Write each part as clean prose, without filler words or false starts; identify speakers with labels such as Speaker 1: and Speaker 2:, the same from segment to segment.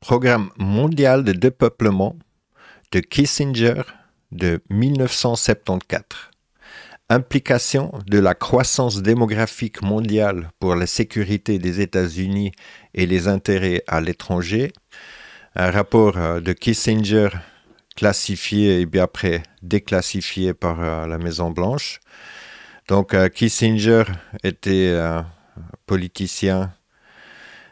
Speaker 1: Programme mondial de dépeuplement de Kissinger de 1974. Implication de la croissance démographique mondiale pour la sécurité des États-Unis et les intérêts à l'étranger. Un rapport de Kissinger classifié et bien après déclassifié par la Maison-Blanche. Donc Kissinger était politicien,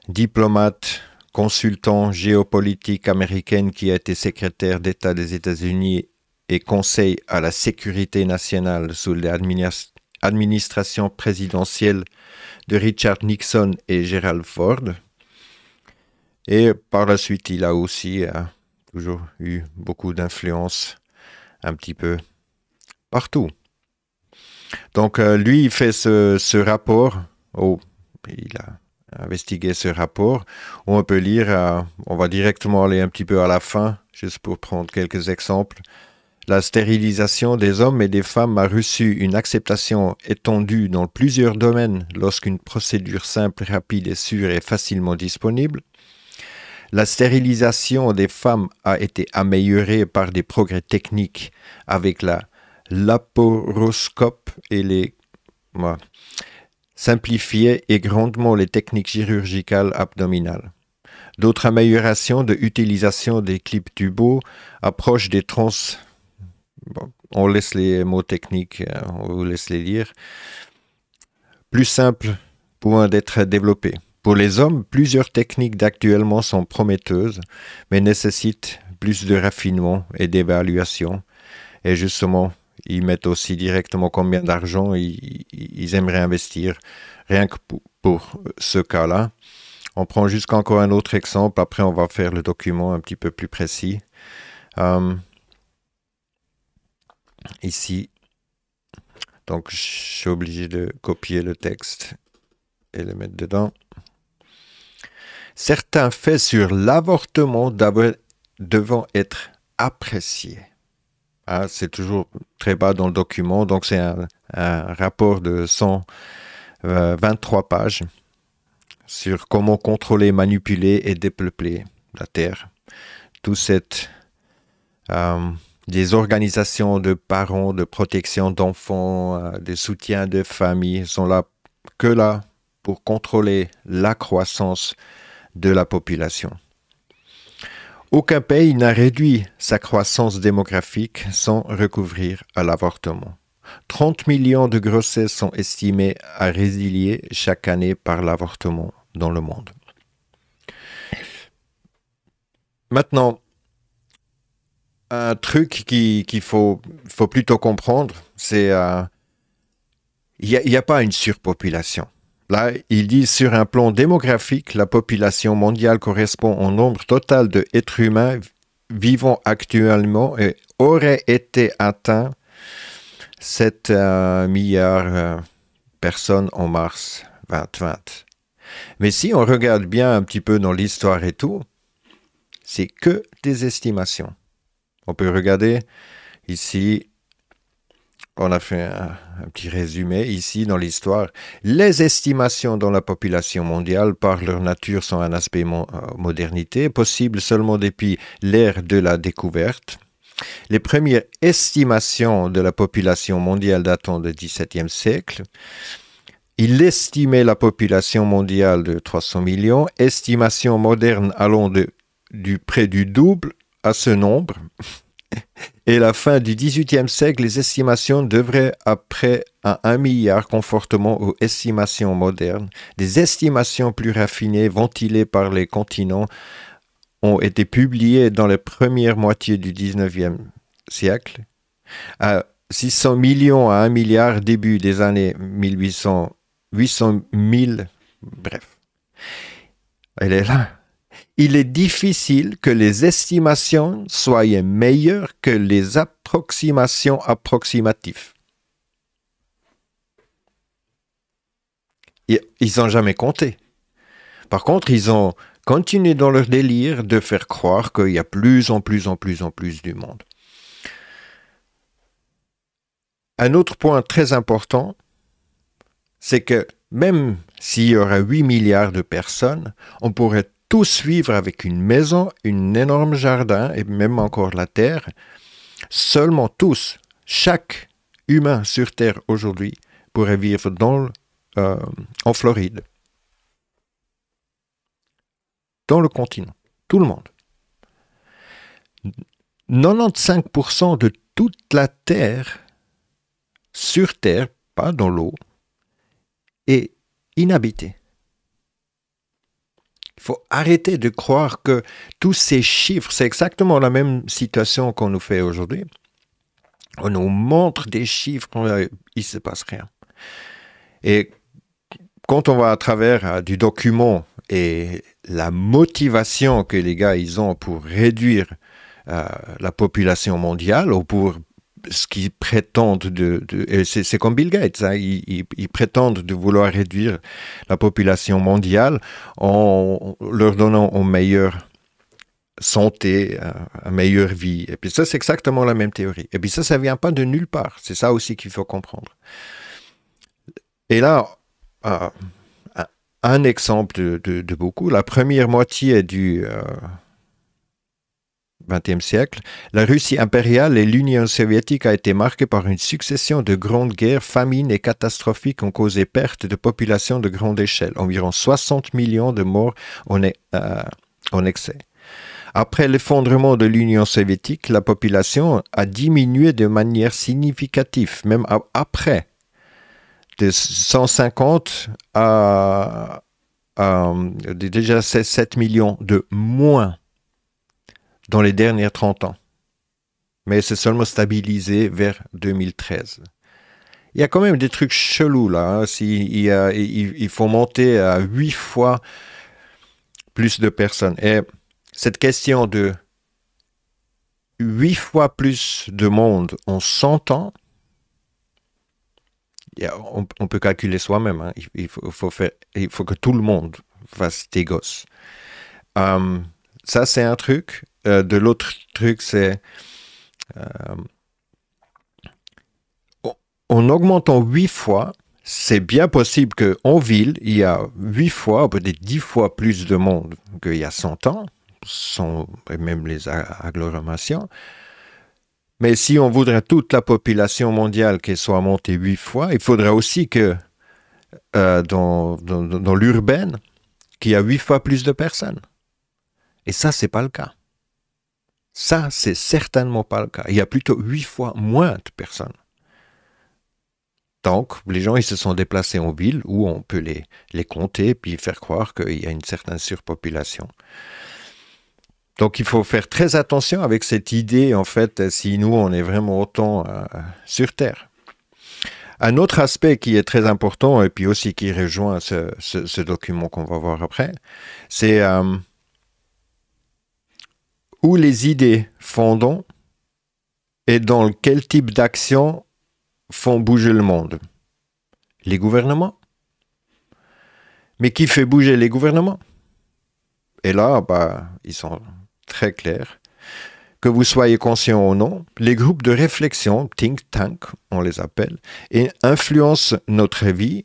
Speaker 1: diplomate, consultant géopolitique américain qui a été secrétaire d'État des États-Unis et conseil à la sécurité nationale sous l'administration présidentielle de Richard Nixon et Gerald Ford. Et par la suite, il a aussi toujours eu beaucoup d'influence un petit peu partout. Donc lui, il fait ce rapport, il a investigué ce rapport, où on peut lire, on va directement aller un petit peu à la fin, juste pour prendre quelques exemples. La stérilisation des hommes et des femmes a reçu une acceptation étendue dans plusieurs domaines lorsqu'une procédure simple, rapide et sûre est facilement disponible. La stérilisation des femmes a été améliorée par des progrès techniques avec la laparoscope et les simplifier et grandement les techniques chirurgicales abdominales. D'autres améliorations de l'utilisation des clips tubaux approchent des trans... Bon, on laisse les mots techniques, on vous laisse les lire. Plus simples pouvant d'être développées. Pour les hommes, plusieurs techniques d'actuellement sont prometteuses, mais nécessitent plus de raffinement et d'évaluation. Et justement, ils mettent aussi directement combien d'argent ils aimeraient investir, rien que pour ce cas-là. On prend jusqu'encore un autre exemple, après on va faire le document un petit peu plus précis. Ici, donc je suis obligé de copier le texte et le mettre dedans. Certains faits sur l'avortement devant être appréciés. C'est toujours très bas dans le document, donc c'est un rapport de 123 pages sur comment contrôler, manipuler et dépeupler la Terre. Tout cette... des organisations de parents, de protection d'enfants, de soutien de familles sont là pour contrôler la croissance de la population. Aucun pays n'a réduit sa croissance démographique sans recourir à l'avortement. 30 millions de grossesses sont estimées à résilier chaque année par l'avortement dans le monde. Maintenant, un truc qu'il faut plutôt comprendre, c'est il n'y a pas une surpopulation. Là, il dit sur un plan démographique, la population mondiale correspond au nombre total d'êtres humains vivant actuellement et aurait été atteint 7 milliards de personnes en mars 2020. Mais si on regarde bien un petit peu dans l'histoire et tout, c'est que des estimations. On peut regarder ici, on a fait un petit résumé ici dans l'histoire. Les estimations dans la population mondiale, par leur nature, sont un aspect modernité, possible seulement depuis l'ère de la découverte. Les premières estimations de la population mondiale datant du XVIIe siècle. Il estimait la population mondiale de 300 millions, estimation moderne allant du près du double à ce nombre. Et la fin du XVIIIe siècle, les estimations devraient après à 1 milliard conformément aux estimations modernes. Des estimations plus raffinées, ventilées par les continents, ont été publiées dans la première moitié du XIXe siècle. À 600 millions à 1 milliard début des années 1800, 800 000, bref. Elle est là. Il est difficile que les estimations soient meilleures que les approximations approximatives. Ils n'ont jamais compté. Par contre, ils ont continué dans leur délire de faire croire qu'il y a plus en plus du monde. Un autre point très important, c'est que même s'il y aura 8 milliards de personnes, on pourrait tous vivre avec une maison, un énorme jardin et même encore la terre. Seulement tous, chaque humain sur Terre aujourd'hui pourrait vivre en Floride. Dans le continent. Tout le monde. 95% de toute la Terre, sur Terre, pas dans l'eau, est inhabitée. Il faut arrêter de croire que tous ces chiffres, c'est exactement la même situation qu'on nous fait aujourd'hui. On nous montre des chiffres, il ne se passe rien. Et quand on va à travers du document et la motivation que les gars ils ont pour réduire la population mondiale ou pour ce qu'ils prétendent c'est comme Bill Gates, hein, ils prétendent de vouloir réduire la population mondiale en leur donnant une meilleure santé, une meilleure vie. Et puis ça, c'est exactement la même théorie. Et puis ça ne vient pas de nulle part. C'est ça aussi qu'il faut comprendre. Et là, un exemple de beaucoup, la première moitié du XXe siècle, la Russie impériale et l'Union soviétique a été marquée par une succession de grandes guerres, famines et catastrophiques ont causé perte de population de grande échelle, environ 60 millions de morts en excès. Après l'effondrement de l'Union soviétique, la population a diminué de manière significative, même après, de 150 à déjà 7 millions de moins dans les dernières 30 ans. Mais c'est seulement stabilisé vers 2013. Il y a quand même des trucs chelous là. Hein. Il faut monter à 8 fois plus de personnes. Et cette question de 8 fois plus de monde en 100 ans, on peut calculer soi-même. Hein. Il faut que tout le monde fasse des gosses. Ça, c'est un truc. De l'autre truc, c'est en augmentant 8 fois, c'est bien possible qu'en ville, il y a 8 fois, peut-être 10 fois plus de monde qu'il y a 100 ans, et même les agglomérations. Mais si on voudrait toute la population mondiale qu'elle soit montée 8 fois, il faudrait aussi que dans l'urbaine, qu'il y a 8 fois plus de personnes. Et ça, c'est pas le cas. Ça, c'est certainement pas le cas. Il y a plutôt 8 fois moins de personnes. Donc, les gens, ils se sont déplacés en ville où on peut les compter puis faire croire qu'il y a une certaine surpopulation. Donc, il faut faire très attention avec cette idée, en fait, si nous, on est vraiment autant sur Terre. Un autre aspect qui est très important et puis aussi qui rejoint ce document qu'on va voir après, c'est où les idées fondent et dans quel type d'action font bouger le monde. Les gouvernements. Mais qui fait bouger les gouvernements? Et là, ils sont très clairs. Que vous soyez conscient ou non, les groupes de réflexion, think tank, on les appelle, et influencent notre vie,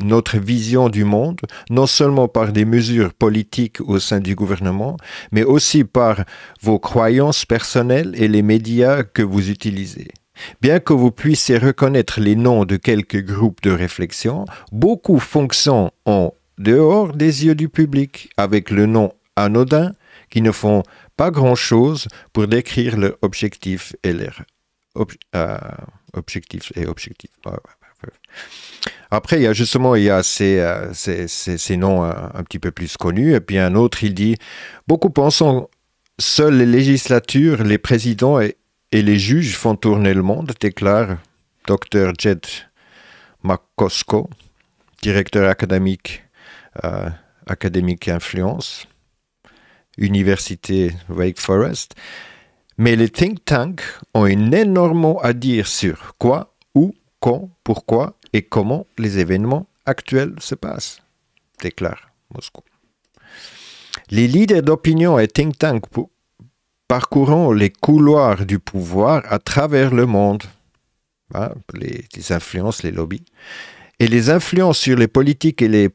Speaker 1: notre vision du monde, non seulement par des mesures politiques au sein du gouvernement, mais aussi par vos croyances personnelles et les médias que vous utilisez. Bien que vous puissiez reconnaître les noms de quelques groupes de réflexion, beaucoup fonctionnent en dehors des yeux du public, avec le nom anodin, qui ne font pas grand-chose pour décrire leurs objectifs et leurs objectifs. Après, il y a ces noms un petit peu plus connus. Et puis un autre, il dit « Beaucoup pensent seules les législatures, les présidents et les juges font tourner le monde », déclare Dr. Jed McCoskey, directeur académique Influence, Université Wake Forest. Mais les think tanks ont énormément à dire sur quoi, où, quand, pourquoi et comment les événements actuels se passent, déclare Moscou. Les leaders d'opinion et think tanks parcourant les couloirs du pouvoir à travers le monde, les influences, les lobbies, et les influences sur les politiques et les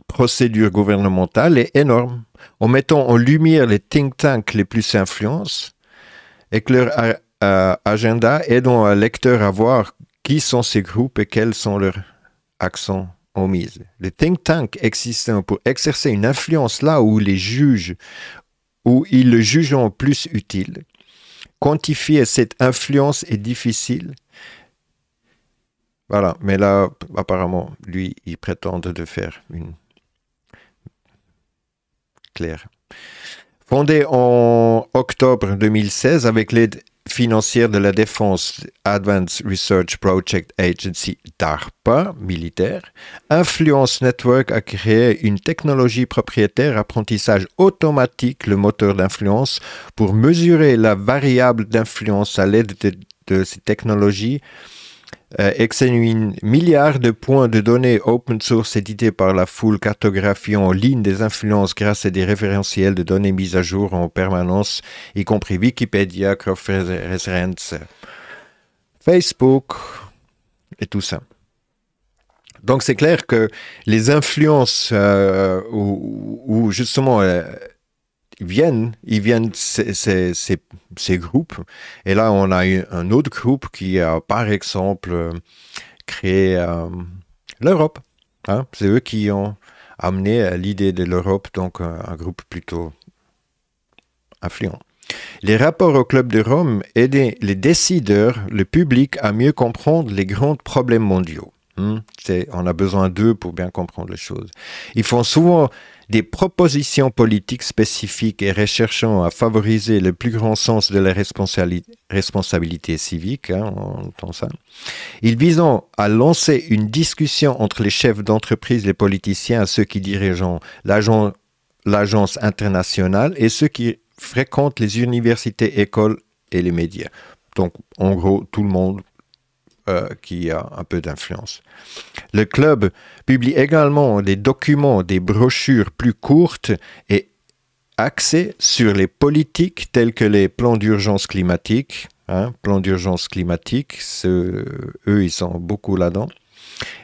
Speaker 1: procédure gouvernementale est énorme, en mettant en lumière les think tanks les plus influents et que leur agenda aidant un lecteur à voir qui sont ces groupes et quels sont leurs accents omises. Les think tanks existent pour exercer une influence là où où ils le jugent plus utile. Quantifier cette influence est difficile. Voilà, mais là, apparemment, lui, il prétend de faire une claire. Fondé en octobre 2016 avec l'aide financière de la Défense Advanced Research Project Agency DARPA militaire, Influence Network a créé une technologie propriétaire apprentissage automatique, le moteur d'influence, pour mesurer la variable d'influence à l'aide de ces technologies. Exénuine milliards de points de données open source édités par la foule cartographiant en ligne des influences grâce à des référentiels de données mises à jour en permanence, y compris Wikipédia, Cross-Reference, Facebook et tout ça. Donc c'est clair que les influences où justement ils viennent ces groupes. Et là, on a un autre groupe qui a, par exemple, créé l'Europe. Hein? C'est eux qui ont amené l'idée de l'Europe, donc un groupe plutôt influent. Les rapports au Club de Rome aidaient les décideurs, le public, à mieux comprendre les grands problèmes mondiaux. On a besoin d'eux pour bien comprendre les choses. Ils font souvent des propositions politiques spécifiques et recherchant à favoriser le plus grand sens de la responsabilité civique, hein, on entend ça. Ils visent à lancer une discussion entre les chefs d'entreprise, les politiciens, ceux qui dirigent l'agence internationale et ceux qui fréquentent les universités, écoles et les médias. Donc, en gros, tout le monde qui a un peu d'influence. Le club publie également des documents, des brochures plus courtes et axées sur les politiques telles que les plans d'urgence climatique. Plans d'urgence climatique, eux, ils sont beaucoup là-dedans.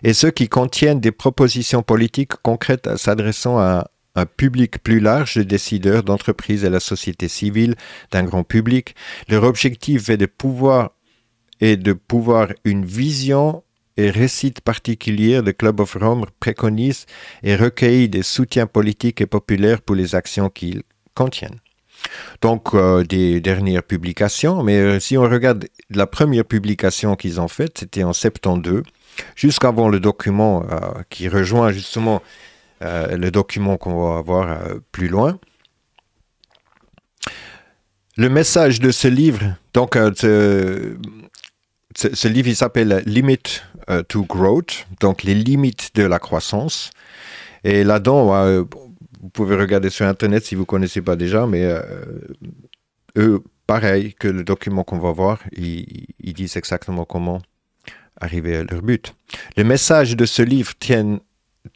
Speaker 1: Et ceux qui contiennent des propositions politiques concrètes s'adressant à un public plus large de décideurs, d'entreprises et la société civile, d'un grand public. Leur objectif est de pouvoir une vision et récite particulière de Club of Rome préconise et recueille des soutiens politiques et populaires pour les actions qu'ils contiennent. Donc, des dernières publications, mais si on regarde la première publication qu'ils ont faite, c'était en 72, jusqu'avant le document qui rejoint justement le document qu'on va avoir plus loin. Le message de ce livre, donc ce livre, il s'appelle Limit to Growth, donc les limites de la croissance. Et là-dedans, vous pouvez regarder sur Internet si vous ne connaissez pas déjà, mais eux, pareil que le document qu'on va voir, ils disent exactement comment arriver à leur but. Le message de ce livre tient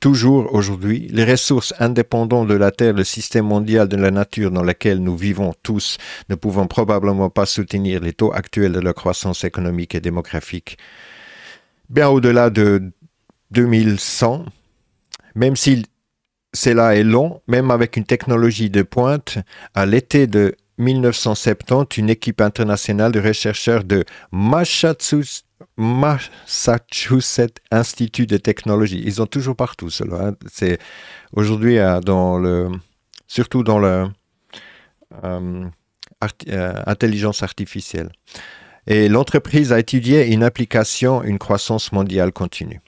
Speaker 1: toujours aujourd'hui, les ressources indépendantes de la Terre, le système mondial de la nature dans lequel nous vivons tous, ne pouvant probablement pas soutenir les taux actuels de la croissance économique et démographique. Bien au-delà de 2100, même si cela est long, même avec une technologie de pointe, à l'été de 1970, une équipe internationale de chercheurs de Massachusetts Institute de technologie. Ils sont toujours partout, cela. Hein. C'est aujourd'hui surtout dans l'intelligence artificielle. Et l'entreprise a étudié une application, une croissance mondiale continue.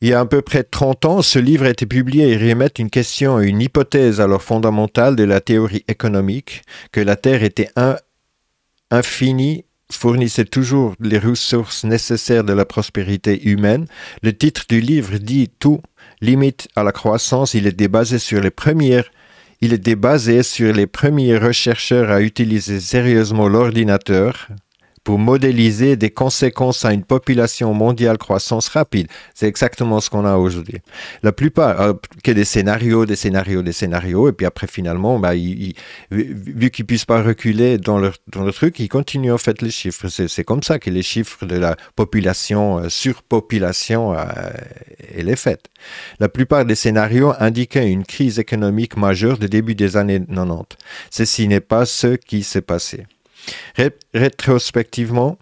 Speaker 1: Il y a à peu près 30 ans, ce livre a été publié et remet une question et une hypothèse alors fondamentale de la théorie économique, que la Terre était infinie, fournissait toujours les ressources nécessaires de la prospérité humaine. Le titre du livre dit tout, limite à la croissance. Il était basé sur les premiers chercheurs à utiliser sérieusement l'ordinateur pour modéliser des conséquences à une population mondiale croissance rapide. C'est exactement ce qu'on a aujourd'hui. La plupart, que des scénarios, et puis après finalement, bah, vu qu'ils ne puissent pas reculer dans le truc, ils continuent en fait les chiffres. C'est comme ça que les chiffres de la population, surpopulation, elle est faite. La plupart des scénarios indiquaient une crise économique majeure de début des années 90. Ceci n'est pas ce qui s'est passé. Rétrospectivement,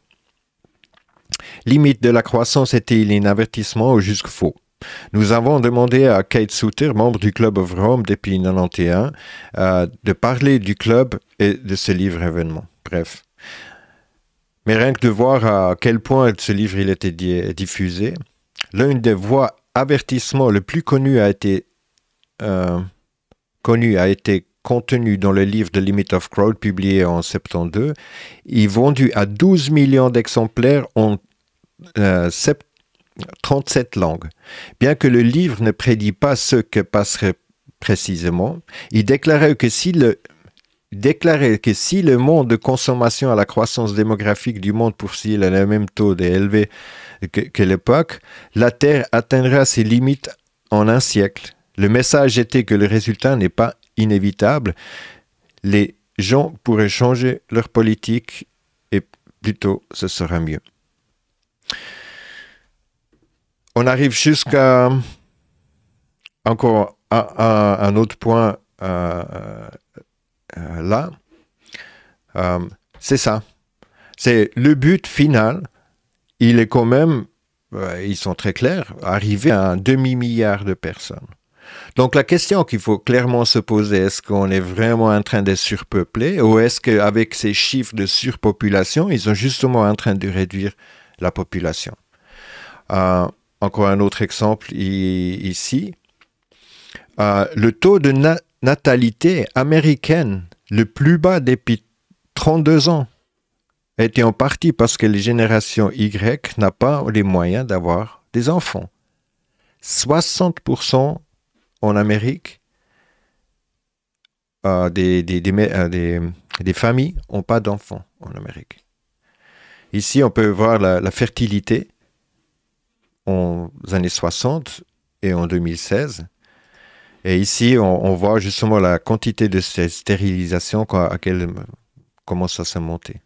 Speaker 1: limite de la croissance était-il un avertissement ou juste faux? Nous avons demandé à Kate Suter, membre du Club of Rome depuis 1991, de parler du club et de ce livre événement. Bref. Mais rien que de voir à quel point ce livre il était diffusé, l'une des voix avertissement le plus connu a été contenu dans le livre The Limit of Crowd, publié en 72, il est vendu à 12 millions d'exemplaires en 37 langues. Bien que le livre ne prédit pas ce que passerait précisément, il déclarait que si le monde de consommation à la croissance démographique du monde poursuit le même taux élevé que l'époque, la Terre atteindra ses limites en un siècle. Le message était que le résultat n'est pas inévitable. Les gens pourraient changer leur politique et plutôt ce sera mieux. On arrive jusqu'à encore un autre point là. C'est ça. C'est le but final. Il est quand même, ils sont très clairs, arriver à un demi-milliard de personnes. Donc la question qu'il faut clairement se poser, est-ce qu'on est vraiment en train de surpeupler ou est-ce qu'avec ces chiffres de surpopulation, ils sont justement en train de réduire la population? Encore un autre exemple ici. Le taux de natalité américaine, le plus bas depuis 32 ans, a été en partie parce que les générations Y n'ont pas les moyens d'avoir des enfants. 60% en Amérique, des familles n'ont pas d'enfants en Amérique. Ici, on peut voir la fertilité aux années 60 et en 2016. Et ici, on voit justement la quantité de stérilisation à laquelle commence à se monter.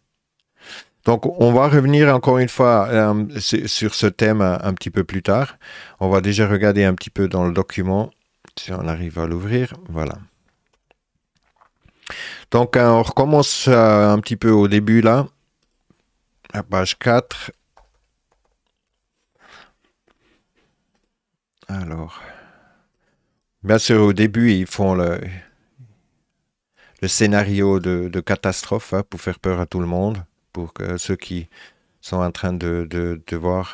Speaker 1: Donc, on va revenir encore une fois sur ce thème un petit peu plus tard. On va déjà regarder un petit peu dans le document, si on arrive à l'ouvrir. Voilà. Donc, on recommence un petit peu au début là, à page 4. Alors, bien sûr, au début, ils font le scénario de catastrophe pour faire peur à tout le monde, pour que ceux qui sont en train de voir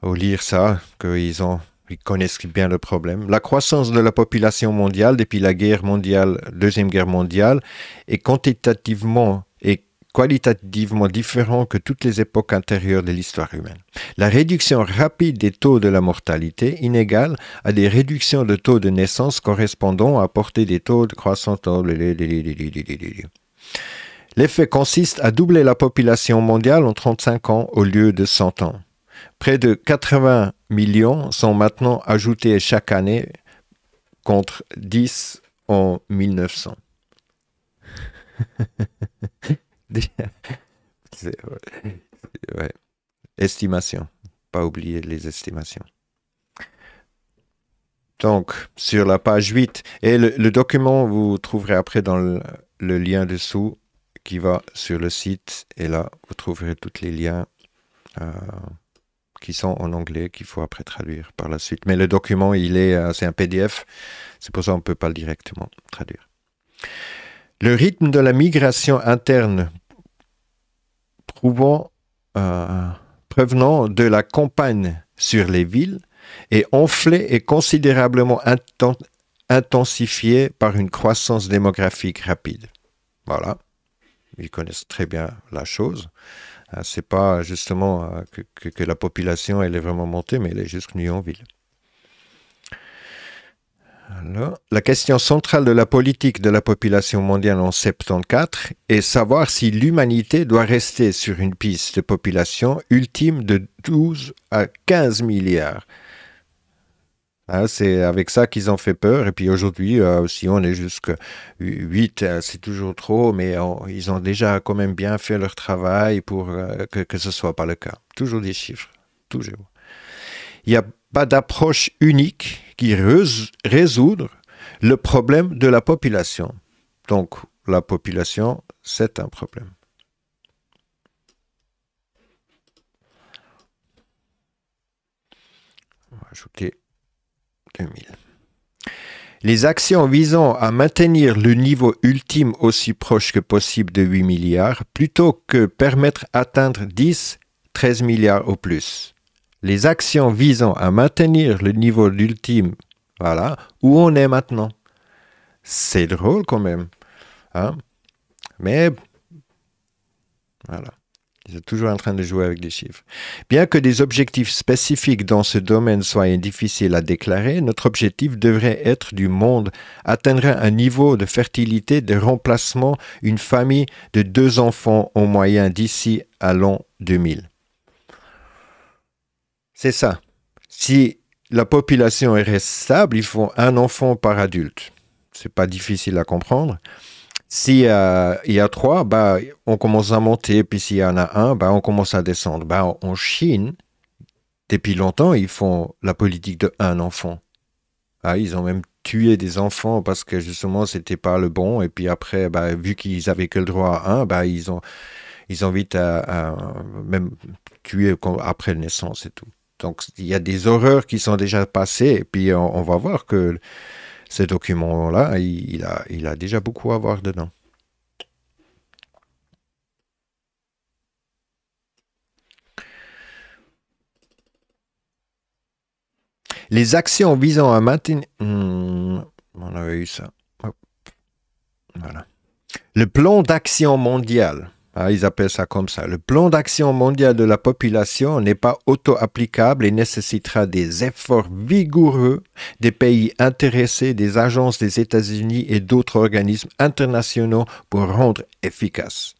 Speaker 1: ou lire ça, qu'ils connaissent bien le problème. La croissance de la population mondiale depuis la Deuxième Guerre mondiale est quantitativement et qualitativement différent que toutes les époques antérieures de l'histoire humaine. La réduction rapide des taux de la mortalité inégale à des réductions de taux de naissance correspondant à porter des taux de croissance. L'effet consiste à doubler la population mondiale en 35 ans au lieu de 100 ans. Près de 80 millions sont maintenant ajoutés chaque année contre 10 en 1900. Ouais. Estimation. Pas oublier les estimations. Donc, sur la page 8, et le document, vous trouverez après dans le lien dessous qui va sur le site. Et là, vous trouverez tous les liens qui sont en anglais, qu'il faut après traduire par la suite. Mais le document, c'est un PDF. C'est pour ça qu'on ne peut pas directement traduire. Le rythme de la migration interne provenant de la campagne sur les villes est enflé et considérablement intensifié par une croissance démographique rapide. Voilà. Ils connaissent très bien la chose. C'est pas justement que la population elle est vraiment montée, mais elle est juste venue en ville. Alors, la question centrale de la politique de la population mondiale en 74 est savoir si l'humanité doit rester sur une piste de population ultime de 12 à 15 milliards. Hein, c'est avec ça qu'ils ont fait peur. Et puis aujourd'hui, si on est jusqu'à 8, c'est toujours trop, mais ils ont déjà quand même bien fait leur travail pour que ce ne soit pas le cas. Toujours des chiffres, toujours. Il n'y a pas d'approche unique qui résoudre le problème de la population. Donc, la population, c'est un problème. On va ajouter 2000. Les actions visant à maintenir le niveau ultime aussi proche que possible de 8 milliards, plutôt que permettre d'atteindre 10, 13 milliards au plus. Les actions visant à maintenir le niveau ultime, voilà, où on est maintenant. C'est drôle quand même. Hein? Mais, voilà. Ils sont toujours en train de jouer avec des chiffres. Bien que des objectifs spécifiques dans ce domaine soient difficiles à déclarer, notre objectif devrait être du monde atteindrait un niveau de fertilité de remplacement une famille de 2 enfants en moyenne d'ici à l'an 2000. C'est ça. Si la population reste stable, il faut 1 enfant par adulte. C'est pas difficile à comprendre. S'il y a 3, bah, on commence à monter, puis s'il y en a 1, bah, on commence à descendre. Bah, en Chine, depuis longtemps, ils font la politique de 1 enfant. Ah, ils ont même tué des enfants parce que justement, c'était pas le bon. Et puis après, bah, vu qu'ils avaient que le droit à 1, bah, ils ont vite à même tuer après la naissance et tout. Donc, il y a des horreurs qui sont déjà passées, et puis on va voir que ce document-là, il a déjà beaucoup à voir dedans. Les actions visant à maintenir... on avait eu ça. Hop. Voilà. Le plan d'action mondial. Ah, ils appellent ça comme ça. Le plan d'action mondial de la population n'est pas auto-applicable et nécessitera des efforts vigoureux des pays intéressés, des agences des États-Unis et d'autres organismes internationaux pour rendre efficace.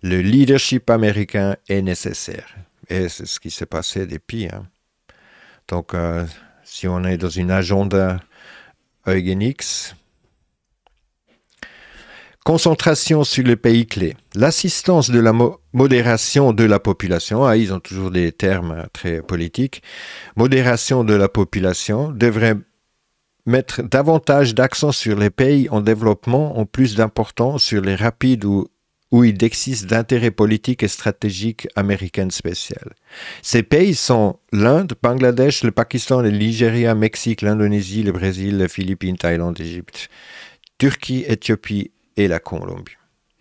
Speaker 1: Le leadership américain est nécessaire. Et c'est ce qui s'est passé depuis. Hein. Donc, si on est dans une agenda eugénique, concentration sur les pays clés. L'assistance de la modération de la population, ah, ils ont toujours des termes très politiques, modération de la population devrait mettre davantage d'accent sur les pays en développement, en plus d'importance sur les rapides où il existe d'intérêt politique et stratégique américain spécial. Ces pays sont l'Inde, Bangladesh, le Pakistan, le Nigeria, le Mexique, l'Indonésie, le Brésil, les Philippines, Thaïlande, l'Égypte, Turquie, Éthiopie et la Colombie.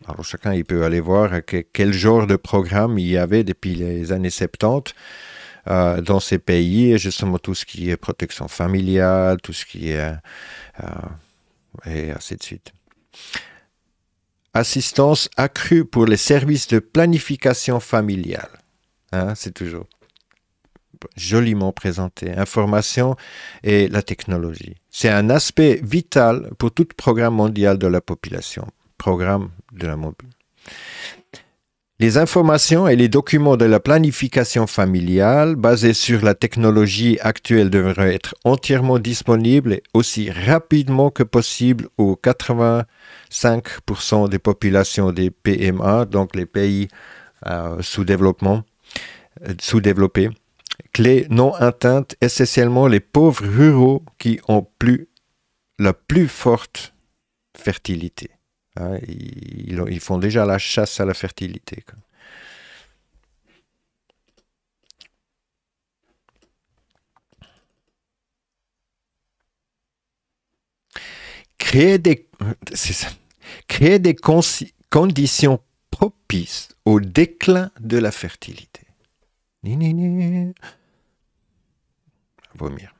Speaker 1: Alors chacun il peut aller voir quel genre de programme il y avait depuis les années 70 dans ces pays, justement tout ce qui est protection familiale, tout ce qui est... et ainsi de suite. Assistance accrue pour les services de planification familiale. Hein, c'est toujours joliment présenté. Information et la technologie. C'est un aspect vital pour tout programme mondial de la population. Programme de la mobilité. Les informations et les documents de la planification familiale basés sur la technologie actuelle devraient être entièrement disponibles et aussi rapidement que possible aux 85% des populations des PMA, donc les pays sous-développés. Clés non atteintes, essentiellement les pauvres ruraux qui ont la plus forte fertilité. Hein, ils font déjà la chasse à la fertilité. Quoi. Créer des conditions propices au déclin de la fertilité. Vomir.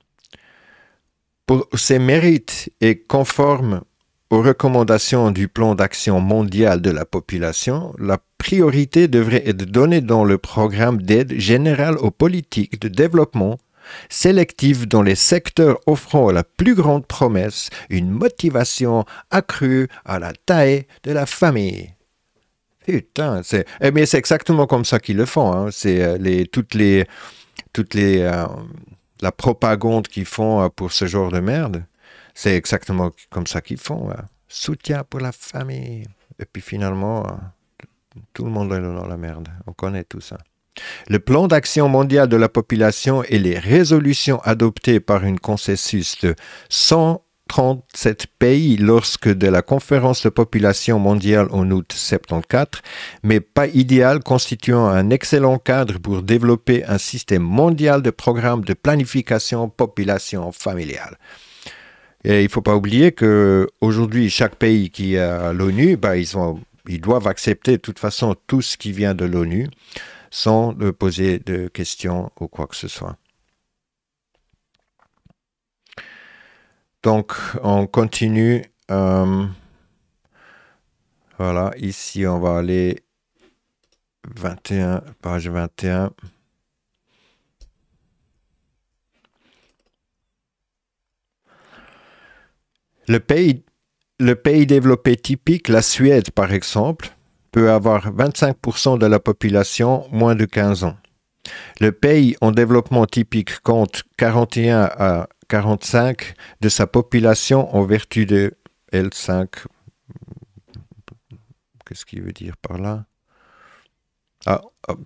Speaker 1: Pour ces mérites et conformes aux recommandations du plan d'action mondial de la population, la priorité devrait être donnée dans le programme d'aide générale aux politiques de développement sélective dans les secteurs offrant la plus grande promesse, une motivation accrue à la taille de la famille. Putain, mais c'est exactement comme ça qu'ils le font. Hein. C'est la propagande qu'ils font pour ce genre de merde. C'est exactement comme ça qu'ils font. Soutien pour la famille. Et puis finalement, tout le monde est dans la merde. On connaît tout ça. Le plan d'action mondial de la population et les résolutions adoptées par un consensus de 137 pays lorsque de la conférence de population mondiale en août 74, mais pas idéal, constituant un excellent cadre pour développer un système mondial de programmes de planification population familiale. Et il ne faut pas oublier qu'aujourd'hui, chaque pays qui est à l'ONU, ils doivent accepter de toute façon tout ce qui vient de l'ONU sans poser de questions ou quoi que ce soit. Donc, on continue. Voilà, ici, on va aller 21, page 21. Le pays développé typique, la Suède par exemple, peut avoir 25% de la population moins de 15 ans. Le pays en développement typique compte 41 à 45 de sa population en vertu de L5. Qu'est-ce qu'il veut dire par là?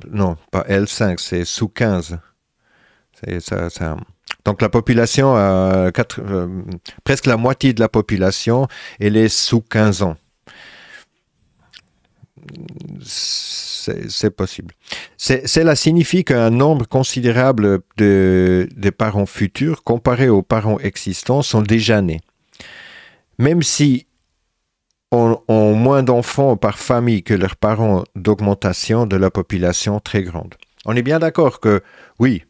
Speaker 1: Non, pas L5, c'est sous 15. Donc la population, presque la moitié de la population, elle est sous 15 ans. C'est possible. Cela signifie qu'un nombre considérable de parents futurs, comparés aux parents existants, sont déjà nés. Même si ont moins d'enfants par famille que leurs parents, d'augmentation de la population très grande. On est bien d'accord que, oui,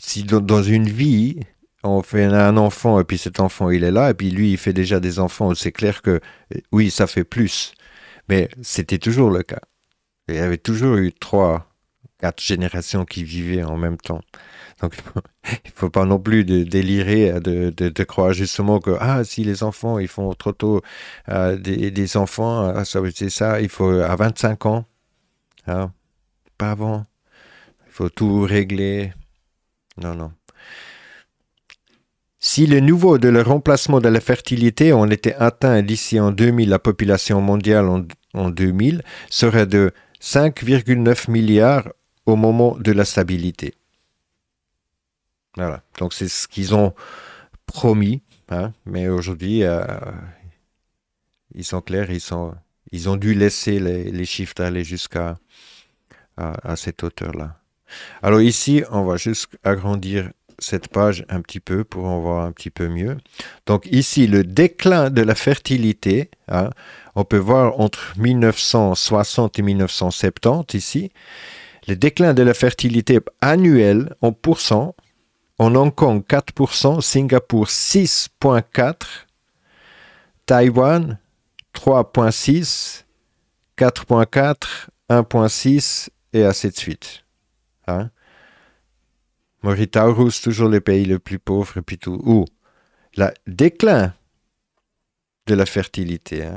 Speaker 1: si dans une vie, on fait un enfant et puis cet enfant il est là et puis lui il fait déjà des enfants, c'est clair que oui ça fait plus, mais c'était toujours le cas. Il y avait toujours eu 3, 4 générations qui vivaient en même temps. Donc il faut pas non plus délirer de croire justement que si les enfants ils font trop tôt des enfants, c'est ça, il faut à 25 ans, pas avant, il faut tout régler. Non. Si le niveau de le remplacement de la fertilité on était atteint d'ici en 2000, la population mondiale en 2000 serait de 5,9 milliards au moment de la stabilité. Voilà, donc c'est ce qu'ils ont promis, mais aujourd'hui, ils sont clairs, ils ont dû laisser les chiffres aller jusqu'à cette hauteur-là. Alors ici, on va juste agrandir cette page un petit peu pour en voir un petit peu mieux. Donc ici, le déclin de la fertilité, on peut voir entre 1960 et 1970 ici, le déclin de la fertilité annuel en pourcent, en Hong Kong 4%, Singapour 6,4%, Taïwan 3,6%, 4,4%, 1,6% et ainsi de suite. Mauritaurus, toujours les pays les plus pauvres et puis tout. Ou le déclin de la fertilité.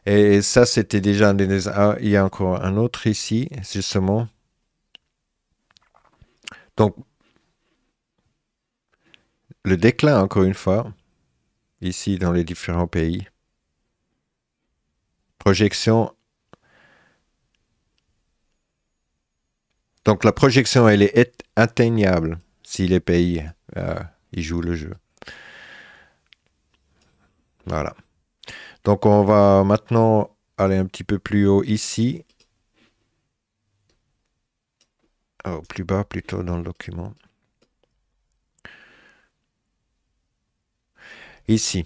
Speaker 1: Et ça, c'était déjà... il y a encore un autre ici, justement. Donc, le déclin, encore une fois, ici dans les différents pays. Projection. Donc, la projection, elle est atteignable si les pays ils jouent le jeu. Voilà. Donc, on va maintenant aller un petit peu plus haut ici. Plus bas, plutôt dans le document. Ici.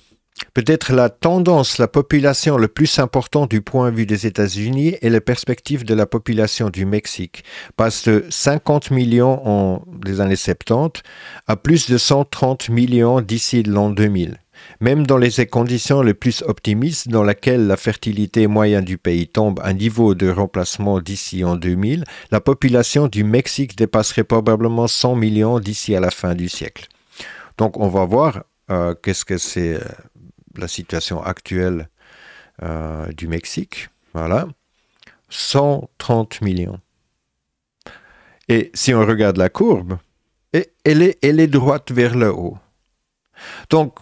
Speaker 1: Peut-être la tendance, la population le plus importante du point de vue des États-Unis est la perspective de la population du Mexique. Passe de 50 millions en les années 70 à plus de 130 millions d'ici l'an 2000. Même dans les conditions les plus optimistes, dans lesquelles la fertilité moyenne du pays tombe à un niveau de remplacement d'ici en 2000, la population du Mexique dépasserait probablement 100 millions d'ici à la fin du siècle. Donc on va voir qu'est-ce que c'est la situation actuelle du Mexique. Voilà. 130 millions. Et si on regarde la courbe, elle est droite vers le haut. Donc,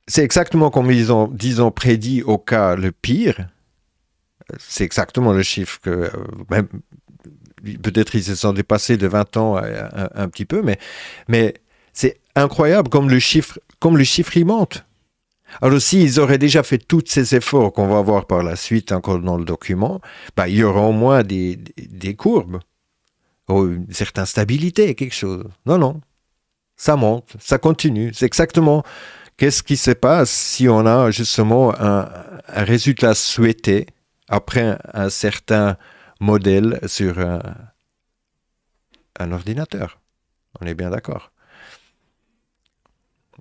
Speaker 1: c'est exactement comme ils ont, disons, prédit au cas le pire. C'est exactement le chiffre que, même, peut-être ils se sont dépassés de 20 ans un petit peu, mais c'est incroyable comme le chiffre il monte. Alors, s'ils auraient déjà fait tous ces efforts qu'on va voir par la suite encore dans le document, il y aura au moins des courbes, ou une certaine stabilité, quelque chose. Non, ça monte, ça continue. C'est exactement qu'est-ce qui se passe si on a justement un résultat souhaité après un certain modèle sur un ordinateur. On est bien d'accord.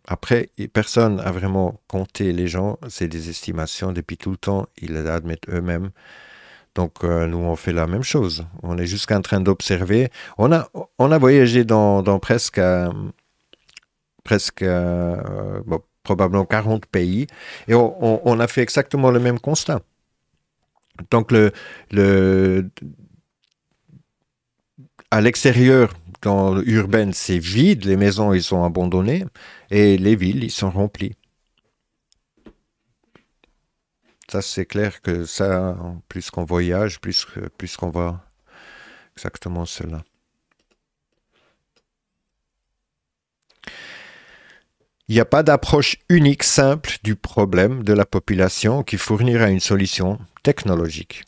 Speaker 1: Après, personne n'a vraiment compté les gens, c'est des estimations depuis tout le temps, ils l'admettent eux-mêmes. Donc, nous, on fait la même chose. On est juste en train d'observer. On a voyagé dans presque probablement 40 pays, et on a fait exactement le même constat. Donc, à l'extérieur, dans l'urbain, c'est vide, les maisons, ils sont abandonnées, et les villes, ils sont remplies. Ça, c'est clair que ça, plus qu'on voyage, plus qu'on voit exactement cela. Il n'y a pas d'approche unique, simple du problème de la population qui fournira une solution technologique.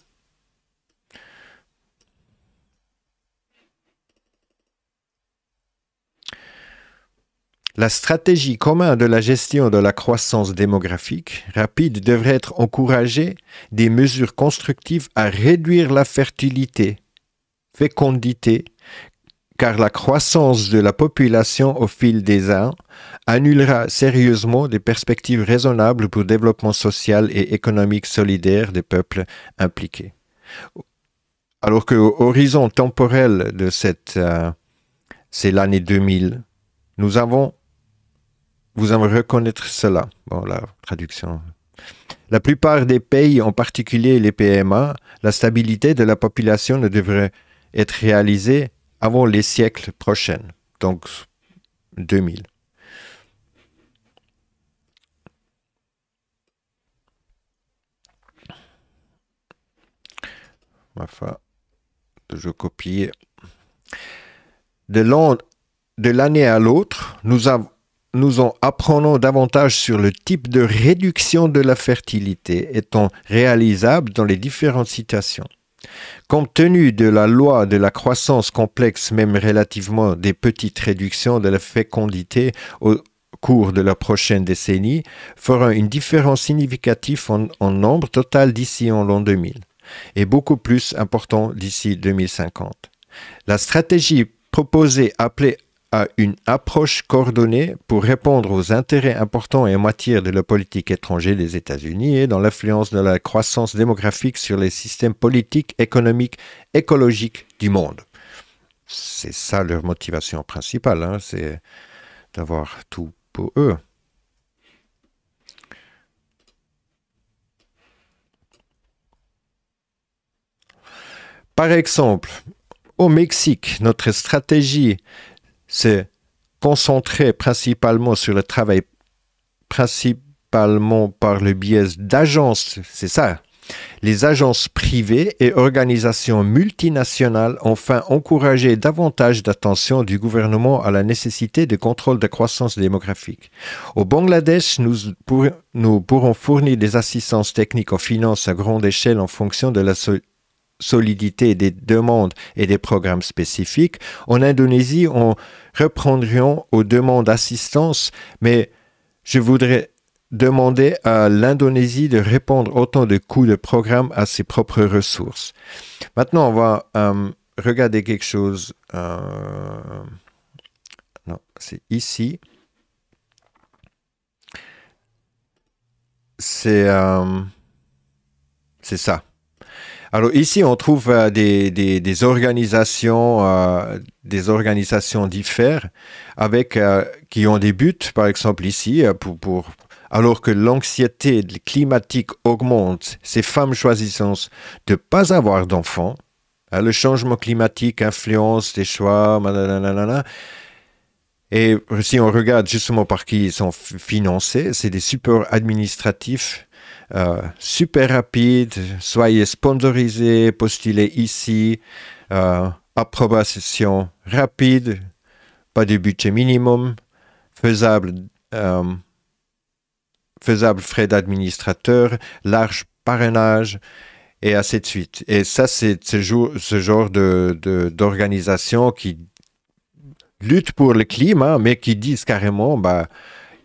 Speaker 1: La stratégie commune de la gestion de la croissance démographique rapide devrait être encouragée des mesures constructives à réduire la fécondité, car la croissance de la population au fil des ans annulera sérieusement des perspectives raisonnables pour le développement social et économique solidaire des peuples impliqués. Alors que l'horizon temporel de c'est l'année 2000, vous allez reconnaître cela. Bon, la traduction. La plupart des pays, en particulier les PMA, la stabilité de la population ne devrait être réalisée avant les siècles prochains, donc 2000. Enfin, je copie. De l'année à l'autre, nous en apprenons davantage sur le type de réduction de la fertilité étant réalisable dans les différentes situations. Compte tenu de la loi de la croissance complexe, même relativement des petites réductions de la fécondité au cours de la prochaine décennie fera une différence significative en nombre total d'ici en l'an 2000 et beaucoup plus important d'ici 2050. La stratégie proposée appelée à une approche coordonnée pour répondre aux intérêts importants en matière de la politique étrangère des États-Unis et dans l'influence de la croissance démographique sur les systèmes politiques, économiques, écologiques du monde. C'est ça leur motivation principale, c'est d'avoir tout pour eux. Par exemple, au Mexique, notre stratégie se concentrait principalement sur le travail, principalement par le biais d'agences, c'est ça. Les agences privées et organisations multinationales ont enfin encouragé davantage d'attention du gouvernement à la nécessité de contrôle de croissance démographique. Au Bangladesh, nous pourrons fournir des assistances techniques en finance à grande échelle en fonction de la solidité des demandes et des programmes spécifiques. En Indonésie, on reprendrions aux demandes d'assistance, mais je voudrais demander à l'Indonésie de répondre autant de coûts de programme à ses propres ressources. Maintenant, on va regarder quelque chose. Non, c'est ici. c'est ça. Alors ici, on trouve des organisations différentes qui ont des buts, par exemple ici, alors que l'anxiété climatique augmente, ces femmes choisissent de ne pas avoir d'enfants. Le changement climatique influence les choix, nanana. Et si on regarde justement par qui ils sont financés, c'est des supports administratifs super rapides. Soyez sponsorisés, postulez ici, approbation rapide, pas de budget minimum, faisable, frais d'administrateur, large parrainage, et ainsi de suite. Et ça, c'est ce genre d'organisation qui lutte pour le climat, mais qui disent carrément,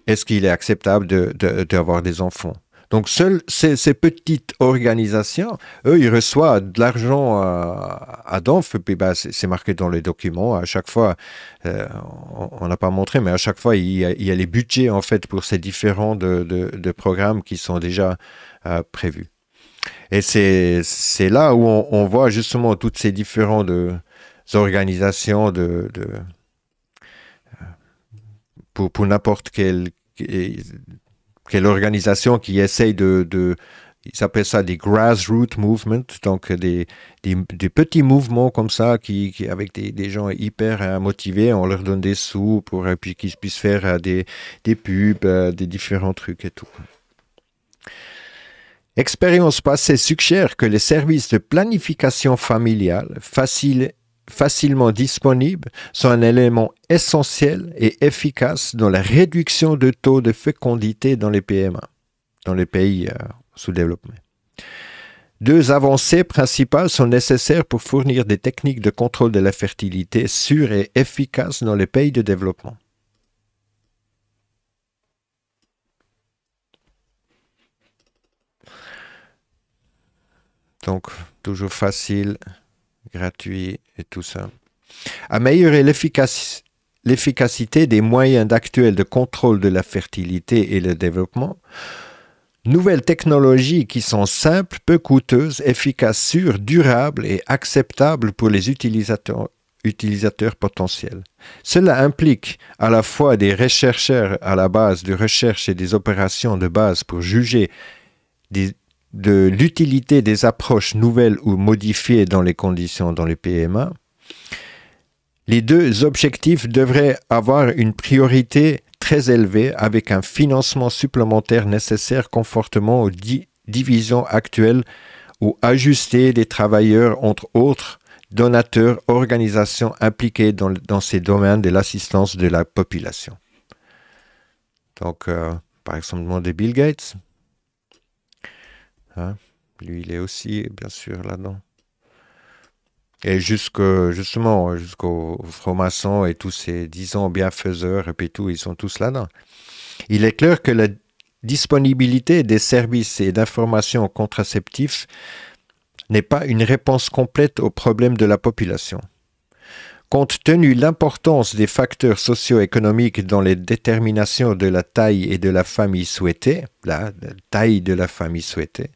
Speaker 1: est-ce qu'il est acceptable d'avoir des enfants? Donc, seules ces petites organisations, eux, ils reçoivent de l'argent à Donf, et puis c'est marqué dans les documents. À chaque fois, on n'a pas montré, mais à chaque fois, il y a les budgets, en fait, pour ces différents de programmes qui sont déjà prévus. Et c'est là où on voit justement toutes ces différentes organisations pour n'importe quelle organisation qui essaye ils appellent ça des grassroots movements, donc des petits mouvements comme ça avec des gens hyper motivés, on leur donne des sous pour puis qu'ils puissent faire des pubs, des différents trucs et tout. Expérience passée suggère que les services de planification familiale facilement disponibles sont un élément essentiel et efficace dans la réduction de taux de fécondité dans les PMA, dans les pays sous-développés. Deux avancées principales sont nécessaires pour fournir des techniques de contrôle de la fertilité sûres et efficaces dans les pays de développement. Donc, toujours facile, gratuit et tout ça. Améliorer l'efficacité des moyens actuels de contrôle de la fertilité et le développement. Nouvelles technologies qui sont simples, peu coûteuses, efficaces, sûres, durables et acceptables pour les utilisateurs potentiels. Cela implique à la fois des chercheurs à la base de recherche et des opérations de base pour juger de l'utilité des approches nouvelles ou modifiées dans les conditions dans les PMA. Les deux objectifs devraient avoir une priorité très élevée avec un financement supplémentaire nécessaire conformément aux divisions actuelles ou ajusté des travailleurs entre autres donateurs, organisations impliquées dans ces domaines de l'assistance de la population. Donc, par exemple, le monde de Bill Gates. Lui, il est aussi, bien sûr, là-dedans. Et jusqu'aux francs-maçons et tous ces, disons, bienfaiseurs, et puis tout, ils sont tous là-dedans. Il est clair que la disponibilité des services et d'informations contraceptifs n'est pas une réponse complète aux problèmes de la population. Compte tenu de l'importance des facteurs socio-économiques dans les déterminations de la taille et de la famille souhaitée, la taille de la famille souhaitée,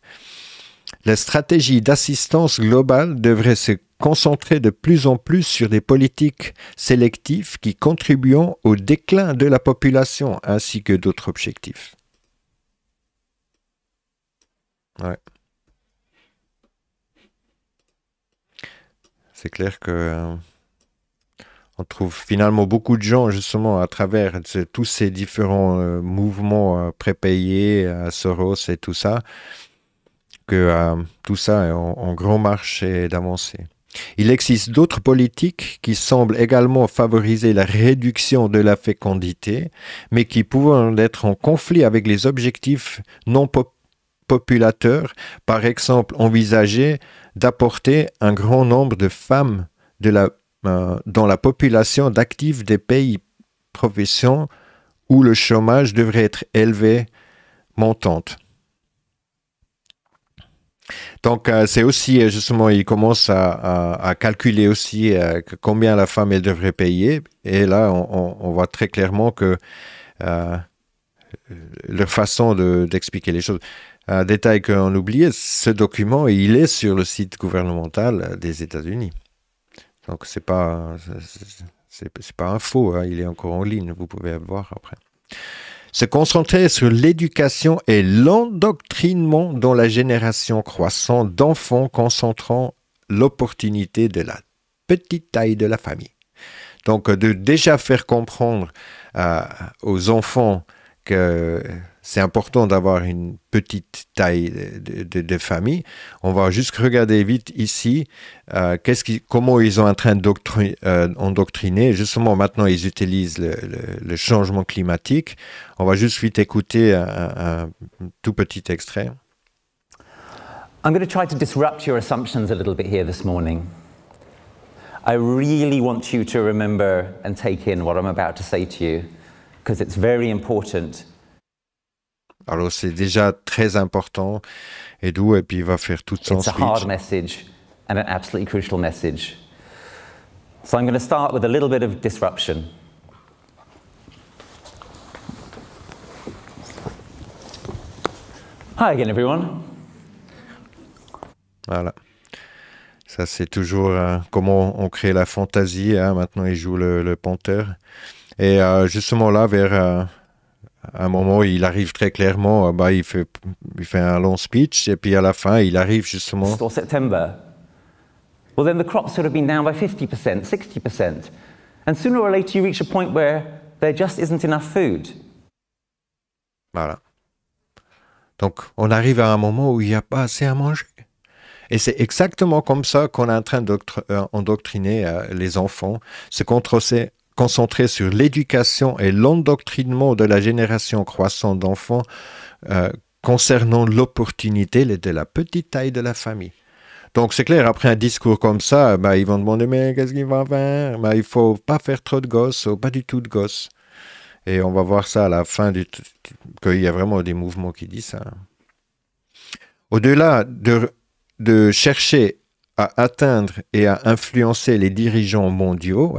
Speaker 1: la stratégie d'assistance globale devrait se concentrer de plus en plus sur des politiques sélectives qui contribuent au déclin de la population ainsi que d'autres objectifs. Ouais. C'est clair que on trouve finalement beaucoup de gens, justement, à travers tous ces différents mouvements prépayés, Soros et tout ça, que tout ça est en grand marché d'avancée. Il existe d'autres politiques qui semblent également favoriser la réduction de la fécondité, mais qui peuvent être en conflit avec les objectifs non populateurs, par exemple envisager d'apporter un grand nombre de femmes dans la population d'actifs des pays professions où le chômage devrait être élevé, montante. Donc, c'est aussi, justement, il commence à calculer aussi combien la femme elle devrait payer. Et là, on voit très clairement que leur façon d'expliquer les choses. Un détail qu'on oubliait, ce document, il est sur le site gouvernemental des États-Unis. Donc, c'est pas un faux, hein, il est encore en ligne, vous pouvez le voir après. Se concentrer sur l'éducation et l'endoctrinement dans la génération croissante d'enfants concentrant l'opportunité de la petite taille de la famille. Donc, de déjà faire comprendre aux enfants que c'est important d'avoir une petite taille de famille. On va juste regarder vite ici comment ils sont en train d'endoctriner. Justement, maintenant, ils utilisent le changement climatique. On va juste vite écouter un tout petit extrait.
Speaker 2: I'm going to try to disrupt your assumptions a little bit here this morning. I really want you to remember and take in what I'm about to say to you, because it's very important.
Speaker 1: Alors, c'est déjà très important, et puis il va faire tout son speech.
Speaker 2: It's a hard message and an absolutely crucial message. So I'm going to start with a little bit of disruption. Hi again, everyone.
Speaker 1: Voilà. Ça, c'est toujours comment on crée la fantaisie. Hein. Maintenant, il joue le panthère. Et justement là, vers un moment, il arrive très clairement, il fait un long speech, et puis à la fin, il arrive justement...
Speaker 2: Or September. Well, then the crops would have been down by 50%, 60%. And sooner or later, you reach a point where there just isn't enough food.
Speaker 1: Voilà. Donc, on arrive à un moment où il n'y a pas assez à manger. Et c'est exactement comme ça qu'on est en train d'endoctriner les enfants, se concentrer sur l'éducation et l'endoctrinement de la génération croissante d'enfants concernant l'opportunité de la petite taille de la famille. Donc, c'est clair, après un discours comme ça, ils vont demander « Mais qu'est-ce qu'il va faire ?» Il ne faut pas faire trop de gosses, ou pas du tout de gosses. Et on va voir ça à la fin, qu'il y a vraiment des mouvements qui disent ça. Au-delà de chercher à atteindre et à influencer les dirigeants mondiaux,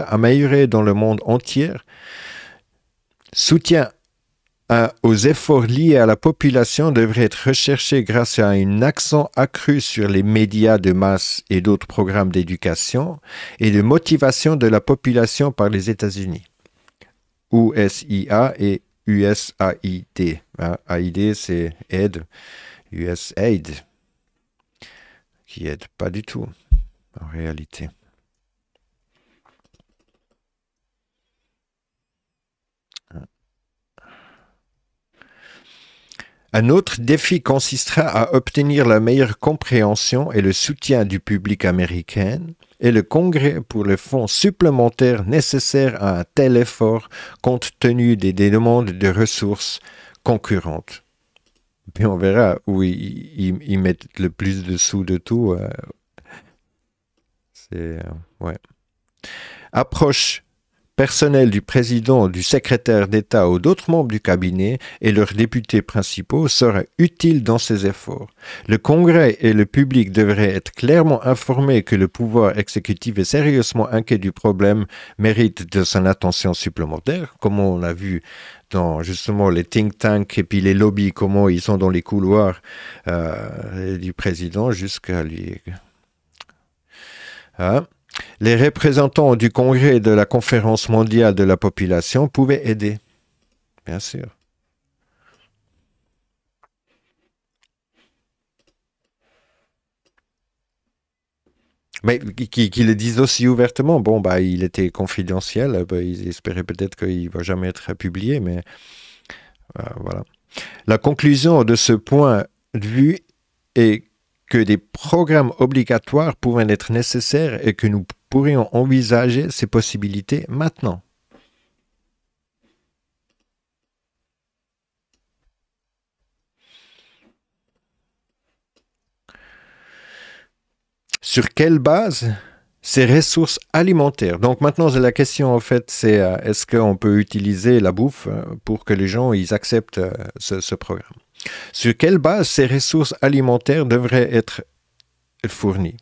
Speaker 1: améliorer dans le monde entier, soutien aux efforts liés à la population devrait être recherché grâce à un accent accru sur les médias de masse et d'autres programmes d'éducation et de motivation de la population par les États-Unis. USIA et USAID. AID, c'est aide. USAID, qui aide pas du tout, en réalité. Un autre défi consistera à obtenir la meilleure compréhension et le soutien du public américain et le Congrès pour le fonds supplémentaire nécessaire à un tel effort compte tenu des demandes de ressources concurrentes. Puis on verra où ils mettent le plus de sous de tout. Ouais. Approche personnel du président, du secrétaire d'État ou d'autres membres du cabinet et leurs députés principaux sera utile dans ces efforts. Le Congrès et le public devraient être clairement informés que le pouvoir exécutif est sérieusement inquiet du problème, mérite de son attention supplémentaire, comme on a vu dans justement les think tanks et puis les lobbies, comment ils sont dans les couloirs du président jusqu'à lui. Les représentants du Congrès et de la Conférence mondiale de la population pouvaient aider, bien sûr. Mais qui le disent aussi ouvertement. Bon, il était confidentiel. Ils espéraient peut-être qu'il ne va jamais être publié, mais voilà. La conclusion de ce point de vue est que des programmes obligatoires pourraient être nécessaires et que nous pourrions envisager ces possibilités maintenant. Sur quelle base ces ressources alimentaires? Donc maintenant, la question en fait, c'est est-ce qu'on peut utiliser la bouffe pour que les gens ils acceptent ce programme? Sur quelle base ces ressources alimentaires devraient être fournies?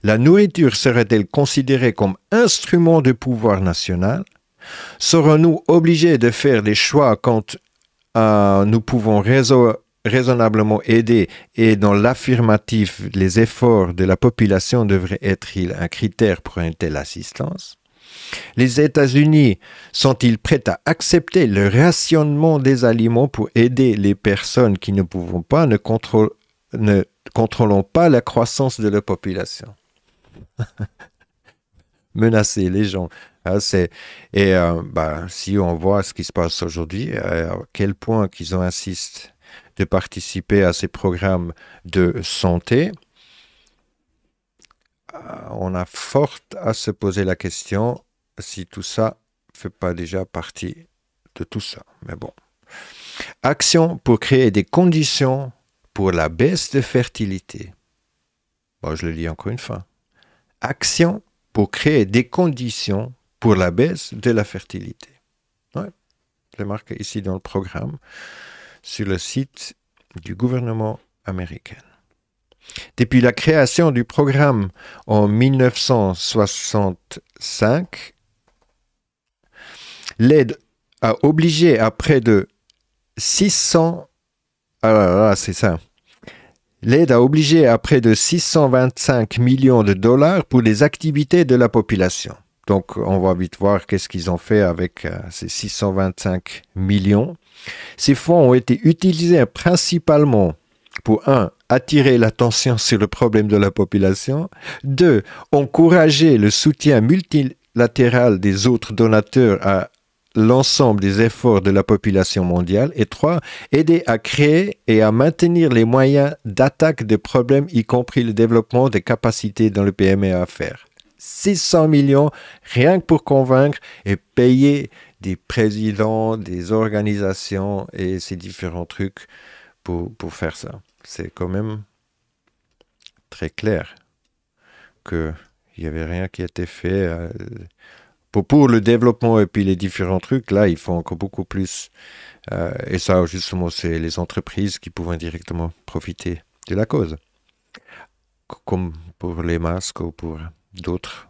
Speaker 1: La nourriture serait-elle considérée comme instrument de pouvoir national? Serons-nous obligés de faire des choix quand nous pouvons raisonnablement aider et dans l'affirmatif, les efforts de la population devraient être un critère pour une telle assistance? Les États-Unis sont-ils prêts à accepter le rationnement des aliments pour aider les personnes qui ne pouvons pas, ne contrôlons pas la croissance de la population? Menacer les gens. Si on voit ce qui se passe aujourd'hui, à quel point qu'ils insistent de participer à ces programmes de santé, on a fort à se poser la question si tout ça ne fait pas déjà partie de tout ça. Mais bon. Action pour créer des conditions pour la baisse de fertilité. Bon, je le lis encore une fois. Action pour créer des conditions pour la baisse de la fertilité. Ouais, je l'ai marqué ici dans le programme, sur le site du gouvernement américain. Depuis la création du programme en 1965, l'aide a obligé à près de 600... c'est ça. L'aide a obligé à près de 625 millions de dollars pour les activités de la population. Donc, on va vite voir qu'est-ce qu'ils ont fait avec ces 625 millions. Ces fonds ont été utilisés principalement pour, 1, attirer l'attention sur le problème de la population, 2, encourager le soutien multilatéral des autres donateurs à l'ensemble des efforts de la population mondiale, et 3, aider à créer et à maintenir les moyens d'attaque des problèmes, y compris le développement des capacités dans le PME à faire. 600 millions, rien que pour convaincre et payer des présidents, des organisations et ces différents trucs pour faire ça. C'est quand même très clair qu'il n'y avait rien qui a été fait pour le développement et puis les différents trucs. Là, il faut encore beaucoup plus. Et ça, justement, c'est les entreprises qui pouvaient directement profiter de la cause. Comme pour les masques ou pour d'autres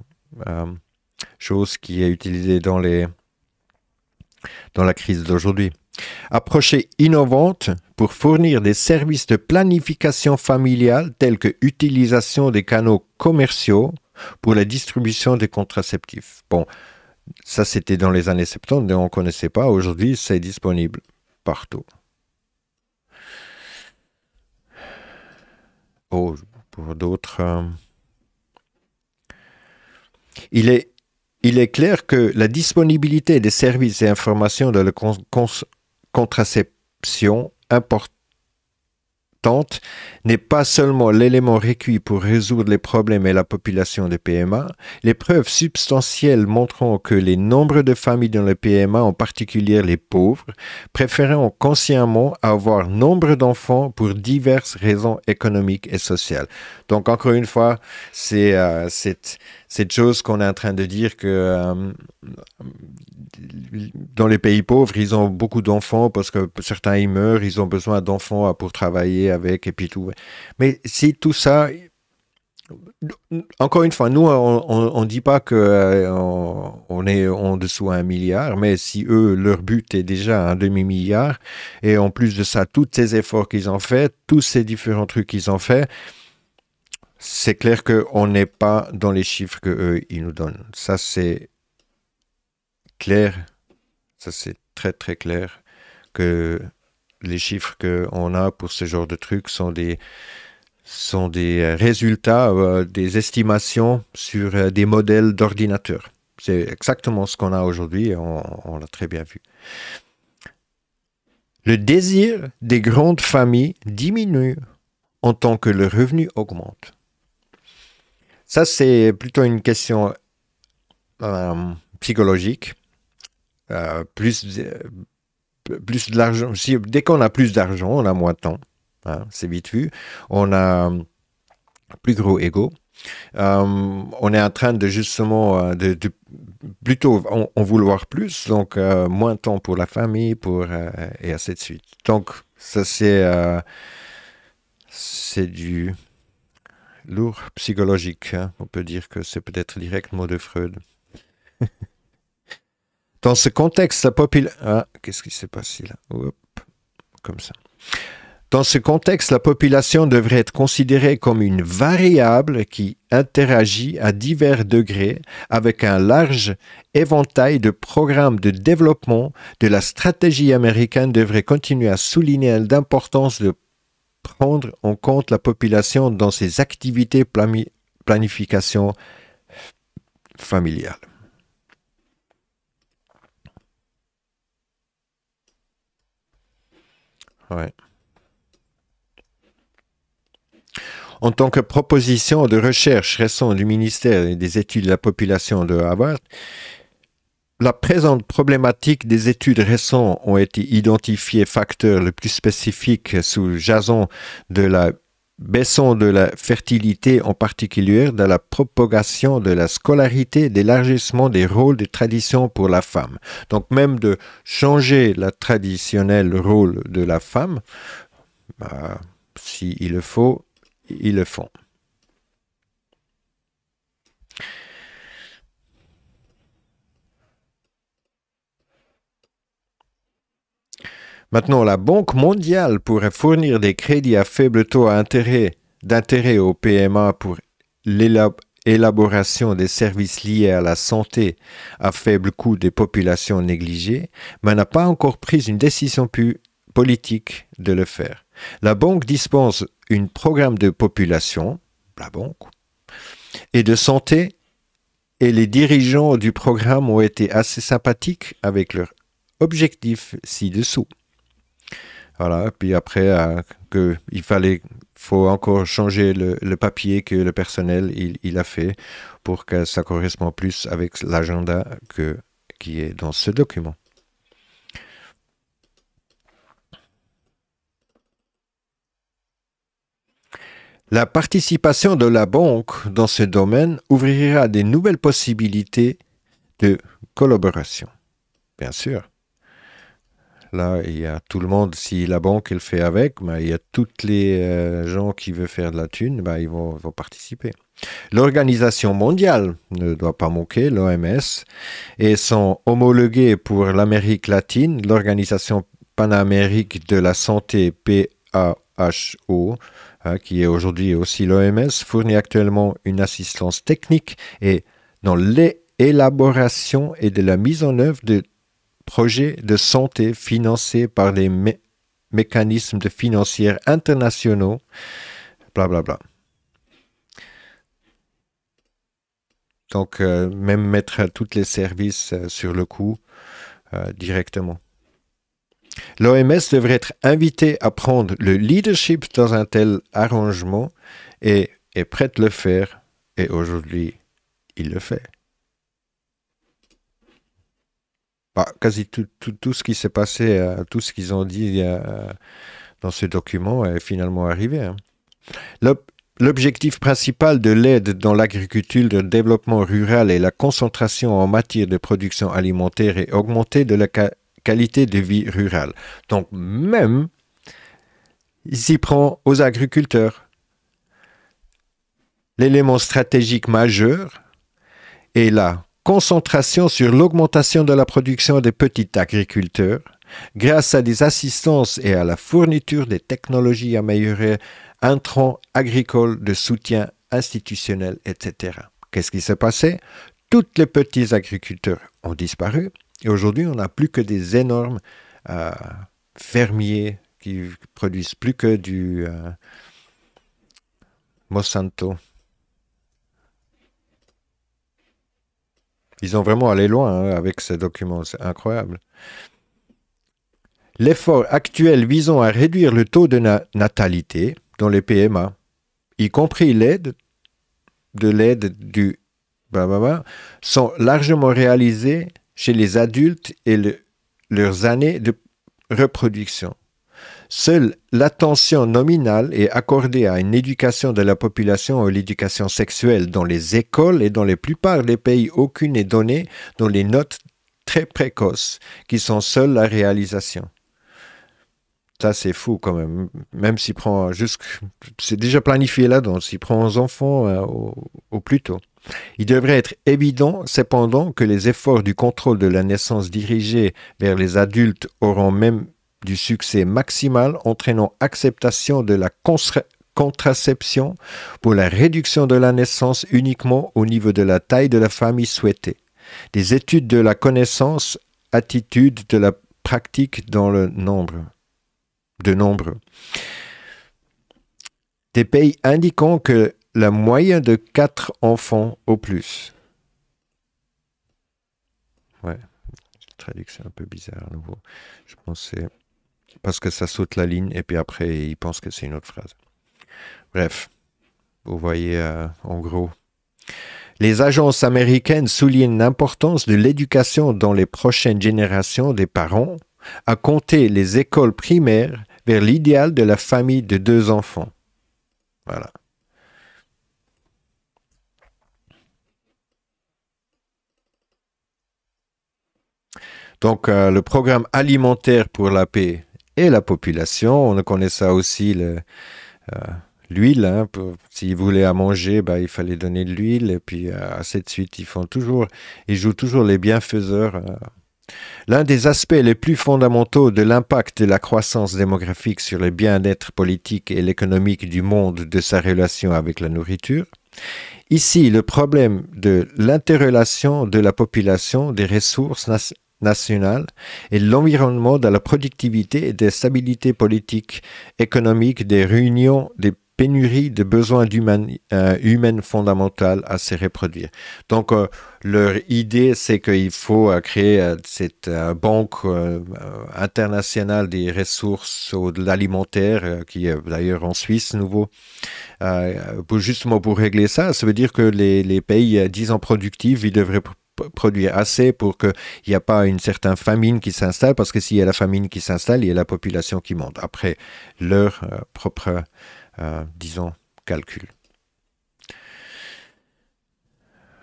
Speaker 1: choses qui est utilisées dans la crise d'aujourd'hui. Approche innovante pour fournir des services de planification familiale tels que utilisation des canaux commerciaux pour la distribution des contraceptifs. Bon, ça c'était dans les années 70, mais on ne connaissait pas. Aujourd'hui, c'est disponible partout. Oh, pour d'autres... Il est clair que la disponibilité des services et informations de la contraception importante n'est pas seulement l'élément requis pour résoudre les problèmes et la population de PMA. Les preuves substantielles montrant que les nombres de familles dans le PMA, en particulier les pauvres, préféreront consciemment avoir nombre d'enfants pour diverses raisons économiques et sociales. Donc, encore une fois, c'est cette chose qu'on est en train de dire que dans les pays pauvres, ils ont beaucoup d'enfants parce que certains ils meurent, ils ont besoin d'enfants pour travailler avec et puis tout. Mais si tout ça, encore une fois, nous on dit pas que on est en dessous à 1 milliard, mais si eux leur but est déjà un demi-milliard et en plus de ça, tous ces efforts qu'ils ont fait, tous ces différents trucs qu'ils ont fait, c'est clair qu'on n'est pas dans les chiffres qu'eux ils nous donnent. Ça c'est clair. Ça, c'est très, très clair que les chiffres qu'on a pour ce genre de trucs sont des résultats, des estimations sur des modèles d'ordinateurs. C'est exactement ce qu'on a aujourd'hui et on l'a très bien vu. Le désir des grandes familles diminue en tant que le revenu augmente. Ça, c'est plutôt une question psychologique. Plus de l'argent. Dès qu'on a plus d'argent, on a moins de temps. Hein, c'est vite vu. On a plus gros ego. On est en train de justement de plutôt en vouloir plus, donc moins de temps pour la famille, et ainsi de suite. Donc ça c'est du lourd psychologique. Hein. On peut dire que c'est peut-être direct mot de Freud. Dans ce contexte, la population... Ah, qu'est-ce qui s'est passé là? Hop, comme ça. Dans ce contexte, la population devrait être considérée comme une variable qui interagit à divers degrés avec un large éventail de programmes de développement. De la stratégie américaine devrait continuer à souligner l'importance de prendre en compte la population dans ses activités planification familiale. Ouais. En tant que proposition de recherche récente du ministère des études de la population de Harvard, la présente problématique des études récentes ont été identifiés facteurs les plus spécifiques sous-jacents de la baissant de la fertilité, en particulier de la propagation de la scolarité, d'élargissement des rôles des traditions pour la femme. Donc même de changer le traditionnel rôle de la femme, s'il le faut, ils le font. Maintenant, la Banque mondiale pourrait fournir des crédits à faible taux d'intérêt aux PMA pour l'élaboration des services liés à la santé à faible coût des populations négligées, mais n'a pas encore pris une décision politique de le faire. La Banque dispense un programme de population, la Banque, et de santé, et les dirigeants du programme ont été assez sympathiques avec leur objectif ci-dessous. Voilà, puis après, faut encore changer le papier que le personnel il a fait pour que ça corresponde plus avec l'agenda qui est dans ce document. La participation de la banque dans ce domaine ouvrira des nouvelles possibilités de collaboration, bien sûr. Là, il y a tout le monde, si la banque le fait avec, il y a tous les gens qui veulent faire de la thune, ils vont participer. L'Organisation mondiale ne doit pas manquer, l'OMS, et sont homologués pour l'Amérique latine, l'Organisation panamérique de la santé, PAHO, qui est aujourd'hui aussi l'OMS, fournit actuellement une assistance technique et dans l'élaboration et de la mise en œuvre de projets de santé financés par les mécanismes de financiers internationaux, blablabla. Donc, même mettre tous les services sur le coup directement. L'OMS devrait être invitée à prendre le leadership dans un tel arrangement et est prête à le faire. Et aujourd'hui, il le fait. Quasi tout ce qui s'est passé, tout ce qu'ils ont dit dans ce document est finalement arrivé. Hein. L'objectif principal de l'aide dans l'agriculture, le développement rural et la concentration en matière de production alimentaire est augmenter de la qualité de vie rurale. Donc même, il s'y prend aux agriculteurs. L'élément stratégique majeur est la concentration sur l'augmentation de la production des petits agriculteurs grâce à des assistances et à la fourniture des technologies améliorées, intrants agricoles de soutien institutionnel, etc. Qu'est-ce qui s'est passé? Tous les petits agriculteurs ont disparu et aujourd'hui on n'a plus que des énormes fermiers qui produisent plus que du Monsanto. Ils ont vraiment allé loin avec ce document, c'est incroyable. L'effort actuel visant à réduire le taux de natalité dans les PMA, y compris l'aide du sont largement réalisés chez les adultes et leurs années de reproduction. Seule l'attention nominale est accordée à une éducation de la population ou l'éducation sexuelle dans les écoles et dans la plupart des pays, aucune n'est donnée dans les notes très précoces qui sont seules la réalisation. Ça, c'est fou quand même. Même s'il prend c'est déjà planifié là-dedans, s'il prend aux enfants au plus tôt. Il devrait être évident, cependant, que les efforts du contrôle de la naissance dirigés vers les adultes auront même du succès maximal, entraînant acceptation de la contraception pour la réduction de la naissance uniquement au niveau de la taille de la famille souhaitée. Des études de la connaissance, attitude de la pratique dans le nombre. Des pays indiquant que la moyenne de 4 enfants au plus. Ouais, la traduction un peu bizarre à nouveau. Je pensais parce que ça saute la ligne et puis après il pense que c'est une autre phrase. Bref, vous voyez en gros. Les agences américaines soulignent l'importance de l'éducation dans les prochaines générations des parents, à compter les écoles primaires vers l'idéal de la famille de 2 enfants. Voilà. Donc, le programme alimentaire pour la paix et la population, on connaît ça aussi, l'huile. Hein, s'ils voulaient à manger, il fallait donner de l'huile, et puis ainsi de suite. Ils jouent toujours les bienfaiseurs. L'un des aspects les plus fondamentaux de l'impact de la croissance démographique sur le bien-être politique et l'économique du monde de sa relation avec la nourriture. Ici, le problème de l'interrelation de la population, des ressources nationales et de l'environnement dans la productivité et des stabilités politiques, économiques, des réunions, des pénuries de besoins humains fondamentaux à se reproduire. Donc, leur idée, c'est qu'il faut créer cette banque internationale des ressources de l'alimentaire, qui est d'ailleurs en Suisse, nouveau, justement pour régler ça. Ça veut dire que les pays, disons, productifs, ils devraient produire assez pour qu'il n'y ait pas une certaine famine qui s'installe, parce que s'il y a la famine qui s'installe, il y a la population qui monte. Après leur propre disons, calcul.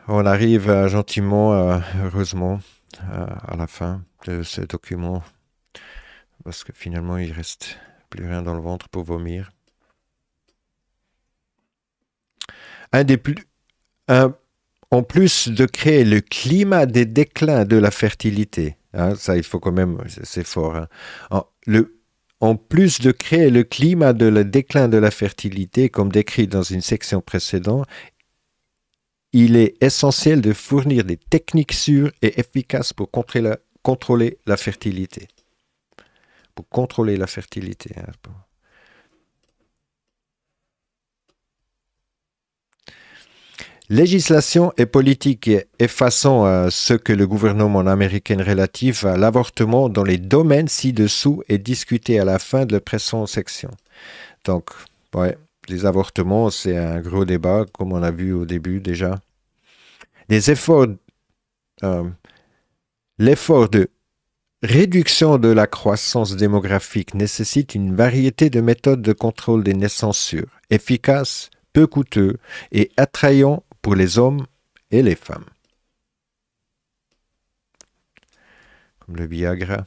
Speaker 1: On arrive gentiment, heureusement, à la fin de ce document, parce que finalement, il ne reste plus rien dans le ventre pour vomir. En plus de créer le climat des déclins de la fertilité, hein, ça, il faut quand même, c'est fort, hein, en plus de créer le climat de le déclin de la fertilité, comme décrit dans une section précédente, il est essentiel de fournir des techniques sûres et efficaces pour contrôler la fertilité. Pour contrôler la fertilité. Hein. Législation et politique effaçant ce que le gouvernement américain relatif à l'avortement dans les domaines ci-dessous est discuté à la fin de la présente section. Donc, ouais, les avortements, c'est un gros débat, comme on a vu au début déjà. L'effort de réduction de la croissance démographique nécessite une variété de méthodes de contrôle des naissances sûres, efficaces, peu coûteux et attrayants pour les hommes et les femmes. Comme le Viagra.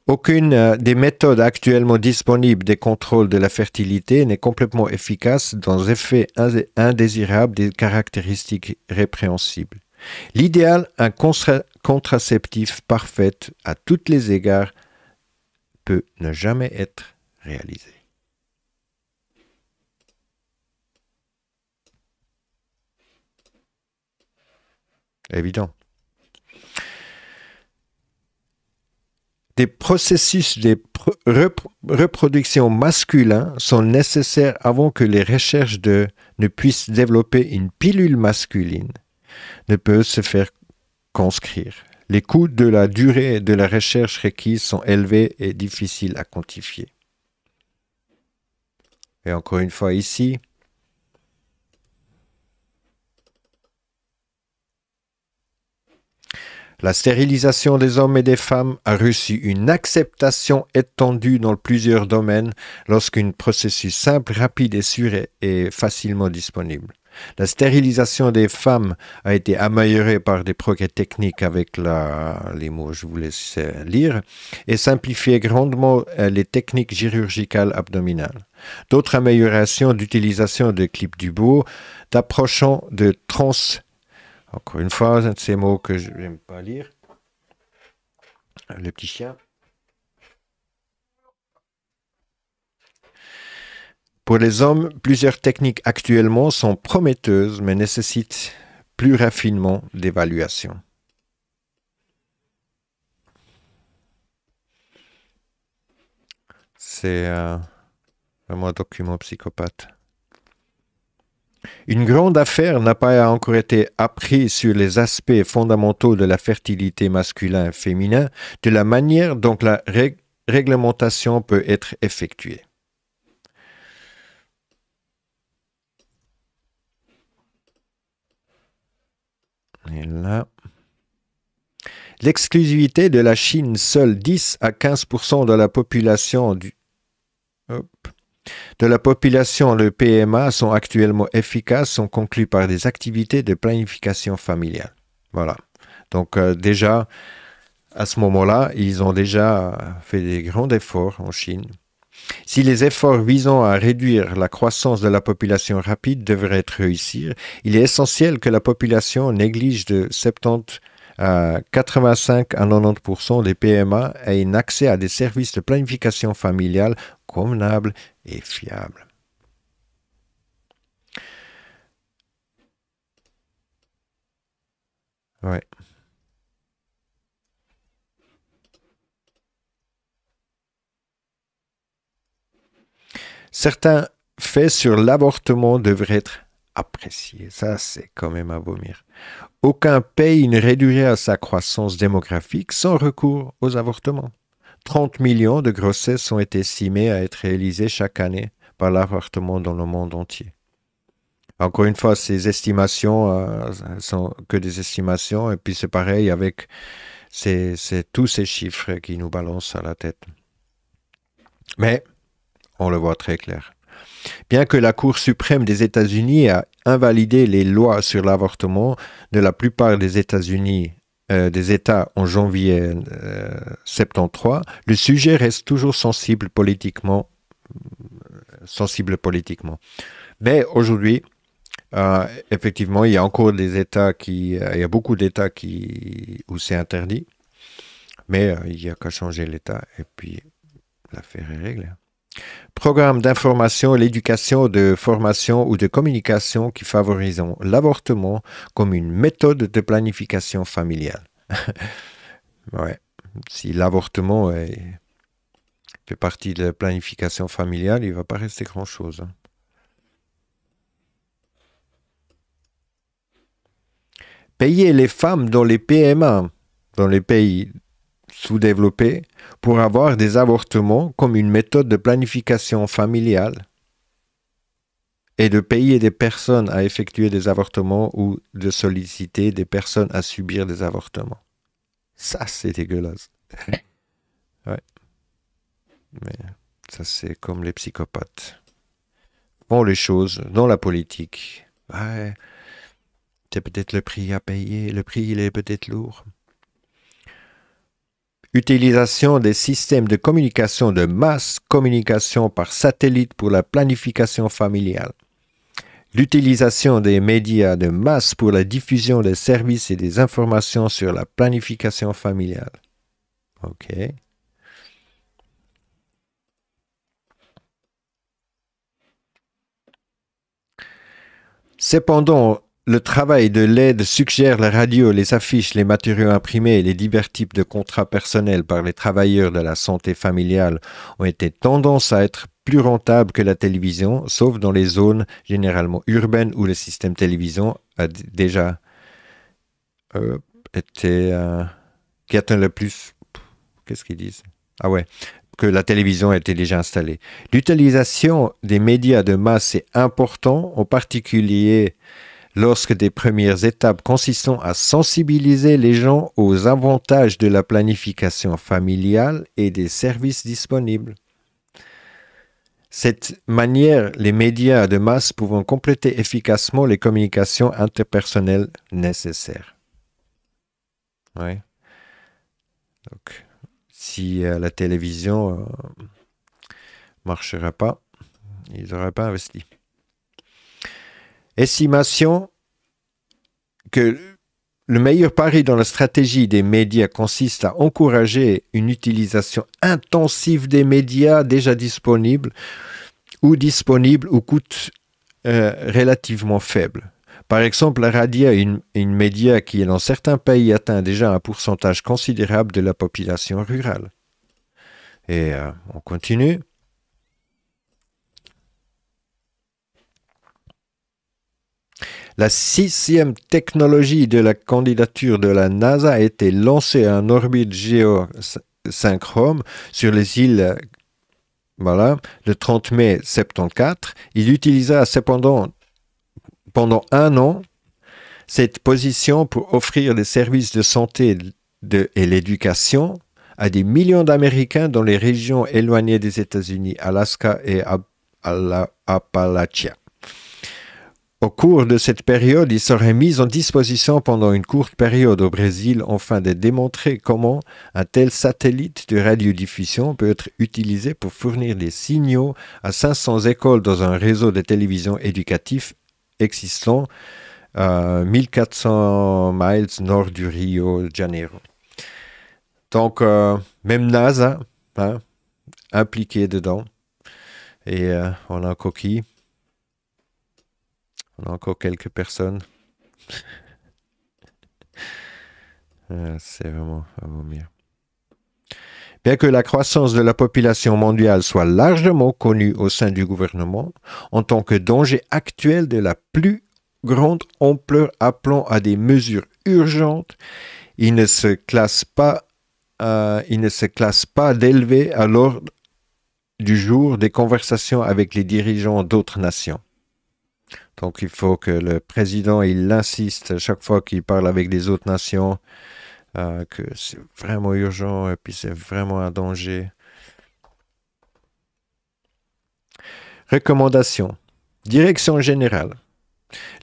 Speaker 1: Aucune des méthodes actuellement disponibles des contrôles de la fertilité n'est complètement efficace dans les effets indésirables des caractéristiques répréhensibles. L'idéal, un contraceptif parfait à tous les égards, peut ne jamais être réalisé. Évident. Des processus de reproduction masculins sont nécessaires avant que les recherches ne puissent développer une pilule masculine, ne peuvent se faire conscrire. Les coûts de la durée de la recherche requise sont élevés et difficiles à quantifier. Et encore une fois ici, la stérilisation des hommes et des femmes a reçu une acceptation étendue dans plusieurs domaines lorsqu'un processus simple, rapide et sûr est facilement disponible. La stérilisation des femmes a été améliorée par des progrès techniques avec les mots je vous laisse lire et simplifié grandement les techniques chirurgicales abdominales. D'autres améliorations d'utilisation de clips du beau, d'approchant de trans. Encore une fois, un de ces mots que je n'aime pas lire. Le petit chien. Pour les hommes, plusieurs techniques actuellement sont prometteuses, mais nécessitent plus raffinement d'évaluation. C'est vraiment un document psychopathe. Une grande affaire n'a pas encore été apprise sur les aspects fondamentaux de la fertilité masculin et féminin, de la manière dont la réglementation peut être effectuée. Et là, l'exclusivité de la Chine, seule 10 à 15% de la population le PMA sont actuellement efficaces, sont conclus par des activités de planification familiale. Voilà. Donc déjà, à ce moment-là, ils ont déjà fait des grands efforts en Chine. Si les efforts visant à réduire la croissance de la population rapide devraient réussir, il est essentiel que la population néglige de 70 à 85 à 90% des PMA ait un accès à des services de planification familiale convenables et fiables. Ouais. Certains faits sur l'avortement devraient être appréciés. Ça, c'est quand même à vomir. Aucun pays ne réduira sa croissance démographique sans recours aux avortements. 30 millions de grossesses ont été estimées à être réalisées chaque année par l'avortement dans le monde entier. Encore une fois, ces estimations sont que des estimations, et puis c'est pareil avec tous ces chiffres qui nous balancent à la tête. Mais on le voit très clair. Bien que la Cour suprême des États-Unis a invalidé les lois sur l'avortement de la plupart des États-Unis, des États en janvier 73, le sujet reste toujours sensible politiquement. Mais aujourd'hui, effectivement, il y a encore des États il y a beaucoup d'États où c'est interdit, mais il n'y a qu'à changer l'État et puis l'affaire est réglée. Programmes d'information, l'éducation, de formation ou de communication qui favorisent l'avortement comme une méthode de planification familiale. Ouais. Si l'avortement fait partie de la planification familiale, il ne va pas rester grand-chose. Payer les femmes dans les PMA, dans les pays sous-développés, pour avoir des avortements comme une méthode de planification familiale et de payer des personnes à effectuer des avortements ou de solliciter des personnes à subir des avortements. Ça, c'est dégueulasse. Ouais. Mais ça, c'est comme les psychopathes. Font les choses dans la politique. Ouais, c'est peut-être le prix à payer. Le prix, il est peut-être lourd. Utilisation des systèmes de communication de masse, communication par satellite pour la planification familiale. L'utilisation des médias de masse pour la diffusion des services et des informations sur la planification familiale. OK. Cependant, le travail de l'aide suggère la radio, les affiches, les matériaux imprimés et les divers types de contrats personnels par les travailleurs de la santé familiale ont été tendance à être plus rentables que la télévision, sauf dans les zones généralement urbaines où le système télévision a déjà été... qui atteint le plus... Qu'est-ce qu'ils disent? Ah ouais, que la télévision était déjà installée. L'utilisation des médias de masse est importante, en particulier lorsque des premières étapes consistant à sensibiliser les gens aux avantages de la planification familiale et des services disponibles. cette manière, les médias de masse pouvant compléter efficacement les communications interpersonnelles nécessaires. Ouais. Donc, si la télévision marchera pas, ils n'auraient pas investi. Estimation que le meilleur pari dans la stratégie des médias consiste à encourager une utilisation intensive des médias déjà disponibles ou coûtent relativement faibles. Par exemple, la radio est une média qui, dans certains pays, atteint déjà un pourcentage considérable de la population rurale. Et on continue. La 6e technologie de la candidature de la NASA a été lancée en orbite géosynchrone sur les îles le 30 mai 1974. Il utilisa cependant pendant un an cette position pour offrir des services de santé et l'éducation à des millions d'Américains dans les régions éloignées des États-Unis, Alaska et Appalachia. Au cours de cette période, il serait mis en disposition pendant une courte période au Brésil afin de démontrer comment un tel satellite de radiodiffusion peut être utilisé pour fournir des signaux à 500 écoles dans un réseau de télévision éducatif existant à 1400 miles nord du Rio de Janeiro. Donc, même NASA, impliqué dedans. Et on a un coquille. On a encore quelques personnes. C'est vraiment à vomir. Bien que la croissance de la population mondiale soit largement connue au sein du gouvernement, en tant que danger actuel de la plus grande ampleur appelant à des mesures urgentes, il ne se classe pas d'élever à l'ordre du jour des conversations avec les dirigeants d'autres nations. Donc, il faut que le président, il insiste chaque fois qu'il parle avec les autres nations que c'est vraiment urgent et puis c'est vraiment un danger. Recommandations. Direction générale.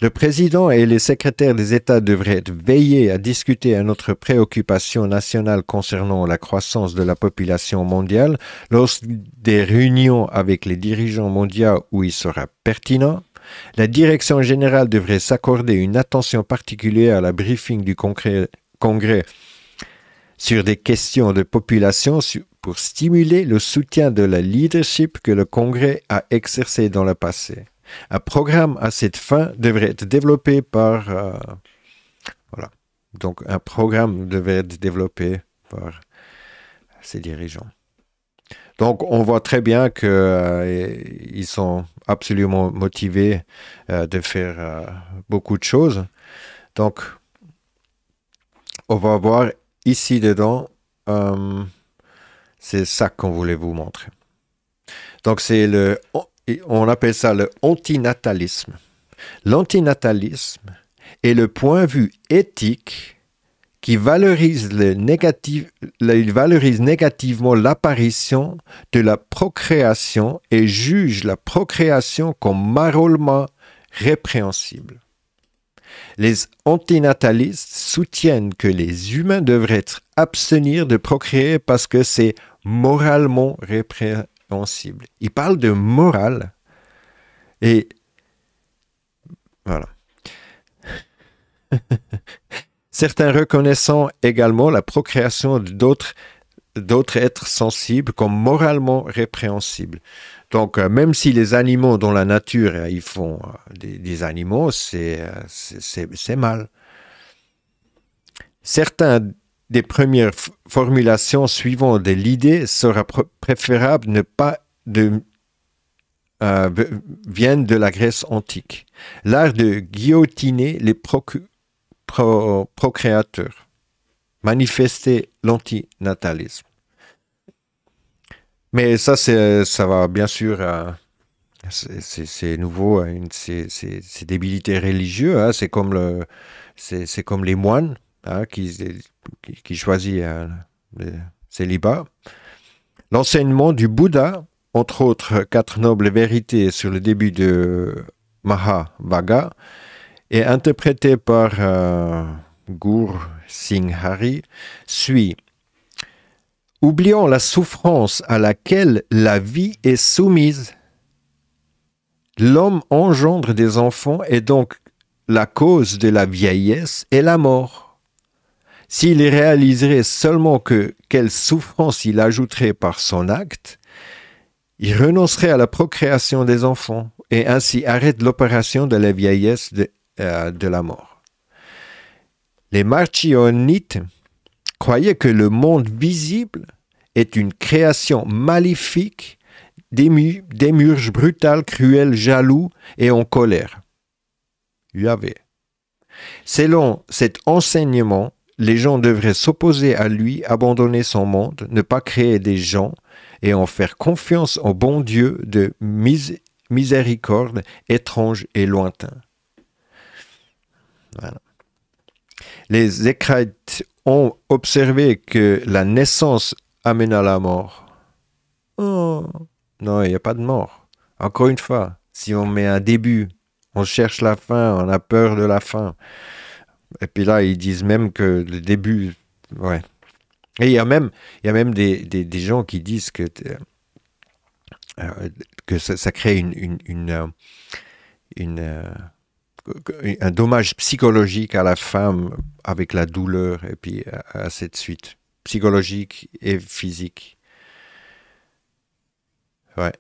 Speaker 1: Le président et les secrétaires des États devraient veiller à discuter à notre préoccupation nationale concernant la croissance de la population mondiale lors des réunions avec les dirigeants mondiaux où il sera pertinent. La direction générale devrait s'accorder une attention particulière à la briefing du Congrès sur des questions de population pour stimuler le soutien de la leadership que le Congrès a exercé dans le passé. Un programme à cette fin devrait être développé par... Donc, un programme devrait être développé par ces dirigeants. Donc, on voit très bien qu'ils sont absolument motivés de faire beaucoup de choses. Donc, on va voir ici dedans, c'est ça qu'on voulait vous montrer. Donc, on appelle ça le antinatalisme. L'antinatalisme est le point de vue éthique qui valorise négativement l'apparition de la procréation et juge la procréation comme moralement répréhensible. Les antinatalistes soutiennent que les humains devraient abstenir de procréer parce que c'est moralement répréhensible. Ils parlent de morale et voilà. Certains reconnaissant également la procréation d'autres êtres sensibles comme moralement répréhensibles. Donc, même si les animaux dans la nature, ils font des animaux, c'est mal. Certains des premières formulations suivant de l'idée sera préférable ne pas viennent de la Grèce antique. L'art de guillotiner les procréateurs, manifester l'antinatalisme. Mais ça va bien sûr, c'est nouveau, c'est débilité religieuse, hein, c'est comme les moines qui choisissent le célibat. L'enseignement du Bouddha entre autres 4 nobles vérités sur le début de Mahavagga, et interprété par Gur Singh Hari, suit: oublions la souffrance à laquelle la vie est soumise. L'homme engendre des enfants et donc la cause de la vieillesse est la mort. S'il réaliserait seulement quelle souffrance il ajouterait par son acte, il renoncerait à la procréation des enfants et ainsi arrête l'opération de la vieillesse de la mort. Les Marcionites croyaient que le monde visible est une création maléfique, démiurge brutal, cruel, jaloux et en colère. Yahvé. Selon cet enseignement, les gens devraient s'opposer à lui, abandonner son monde, ne pas créer des gens et en faire confiance au bon Dieu de miséricorde, étrange et lointain. Voilà. Les Écrites ont observé que la naissance amène à la mort. Oh, non, il n'y a pas de mort. Encore une fois, si on met un début, on cherche la fin, on a peur de la fin. Et puis là, ils disent même que le début, ouais. Et il y a même des gens qui disent que ça crée un dommage psychologique à la femme avec la douleur et puis ainsi de suite. Psychologique et physique. Ouais.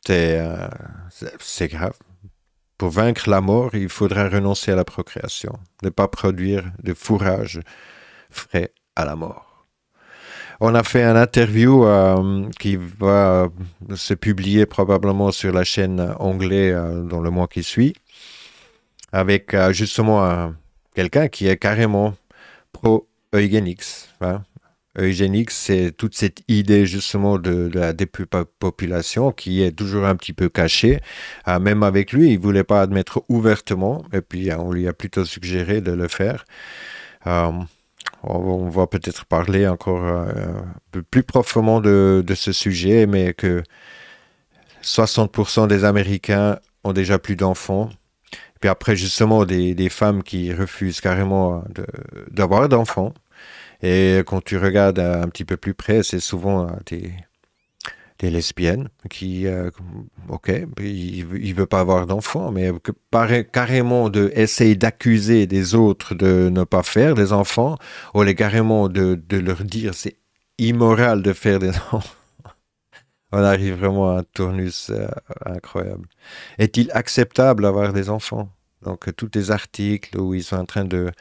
Speaker 1: C'est grave. Pour vaincre la mort, il faudra renoncer à la procréation, ne pas produire de fourrage frais à la mort. On a fait une interview qui va se publier probablement sur la chaîne anglaise dans le mois qui suit, avec justement quelqu'un qui est carrément pro-eugénics. Hein. Eugénics, c'est toute cette idée justement de la dépopulation qui est toujours un petit peu cachée. Même avec lui, il ne voulait pas admettre ouvertement, et puis on lui a plutôt suggéré de le faire. On va peut-être parler encore un peu plus profondément de ce sujet, mais que 60% des Américains ont déjà plus d'enfants. Puis après, justement, des femmes qui refusent carrément d'avoir d'enfants. Et quand tu regardes un petit peu plus près, c'est souvent des lesbiennes qui, ok, il ne veut pas avoir d'enfants, mais carrément essayer d'accuser des autres de ne pas faire des enfants, ou carrément de leur dire c'est immoral de faire des enfants. On arrive vraiment à un tournus incroyable. Est-il acceptable d'avoir des enfants? Donc, tous les articles où ils sont en train de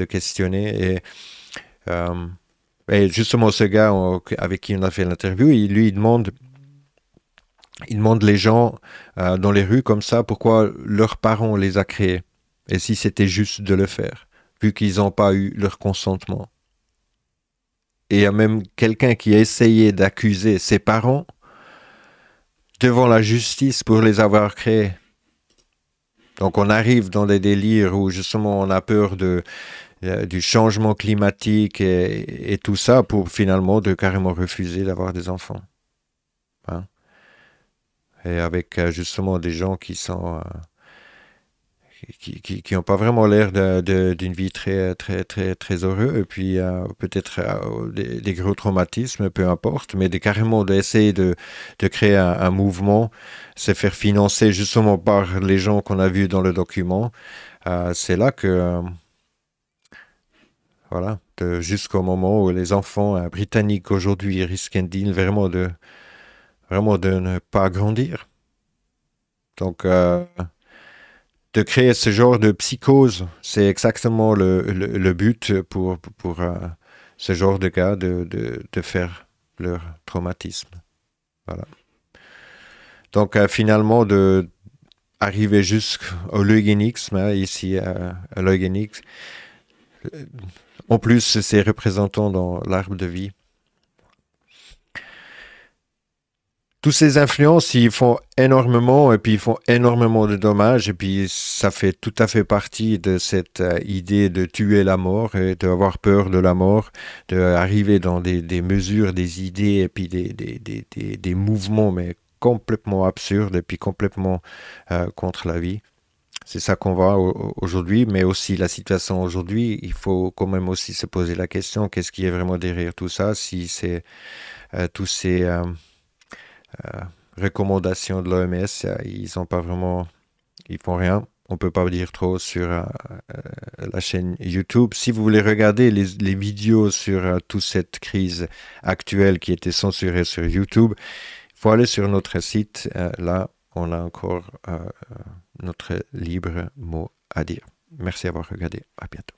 Speaker 1: questionner. Et justement, ce gars avec qui on a fait l'interview, il demande les gens dans les rues comme ça pourquoi leurs parents les a créés. Et si c'était juste de le faire, vu qu'ils n'ont pas eu leur consentement. Et il y a même quelqu'un qui a essayé d'accuser ses parents devant la justice pour les avoir créés. Donc on arrive dans des délires où justement on a peur du changement climatique et tout ça pour finalement de carrément refuser d'avoir des enfants. Hein? Et avec justement des gens qui sont qui n'ont pas vraiment l'air d'une vie très très très très heureuse et puis peut-être des gros traumatismes, peu importe, mais carrément d'essayer de créer un mouvement, se faire financer justement par les gens qu'on a vus dans le document. C'est là que voilà, jusqu'au moment où les enfants britanniques aujourd'hui risquent vraiment de ne pas grandir. Donc, de créer ce genre de psychose, c'est exactement le but pour ce genre de cas de faire leur traumatisme. Voilà. Donc, finalement, arriver jusqu'au eugénisme, hein, ici, à l'eugénisme. En plus, c'est représentant dans l'arbre de vie. toutes ces influences, ils font énormément et puis ils font énormément de dommages et puis ça fait tout à fait partie de cette idée de tuer la mort et d'avoir peur de la mort, d'arriver dans des mesures, des idées et puis des mouvements mais complètement absurdes et puis complètement contre la vie. C'est ça qu'on voit aujourd'hui, mais aussi la situation aujourd'hui, il faut quand même aussi se poser la question, qu'est-ce qui est vraiment derrière tout ça, si c'est tous ces recommandations de l'OMS, ils sont pas vraiment, ils font rien. On peut pas dire trop sur la chaîne YouTube. Si vous voulez regarder les vidéos sur toute cette crise actuelle qui était censurée sur YouTube, il faut aller sur notre site. Là, on a encore notre libre mot à dire. Merci d'avoir regardé. À bientôt.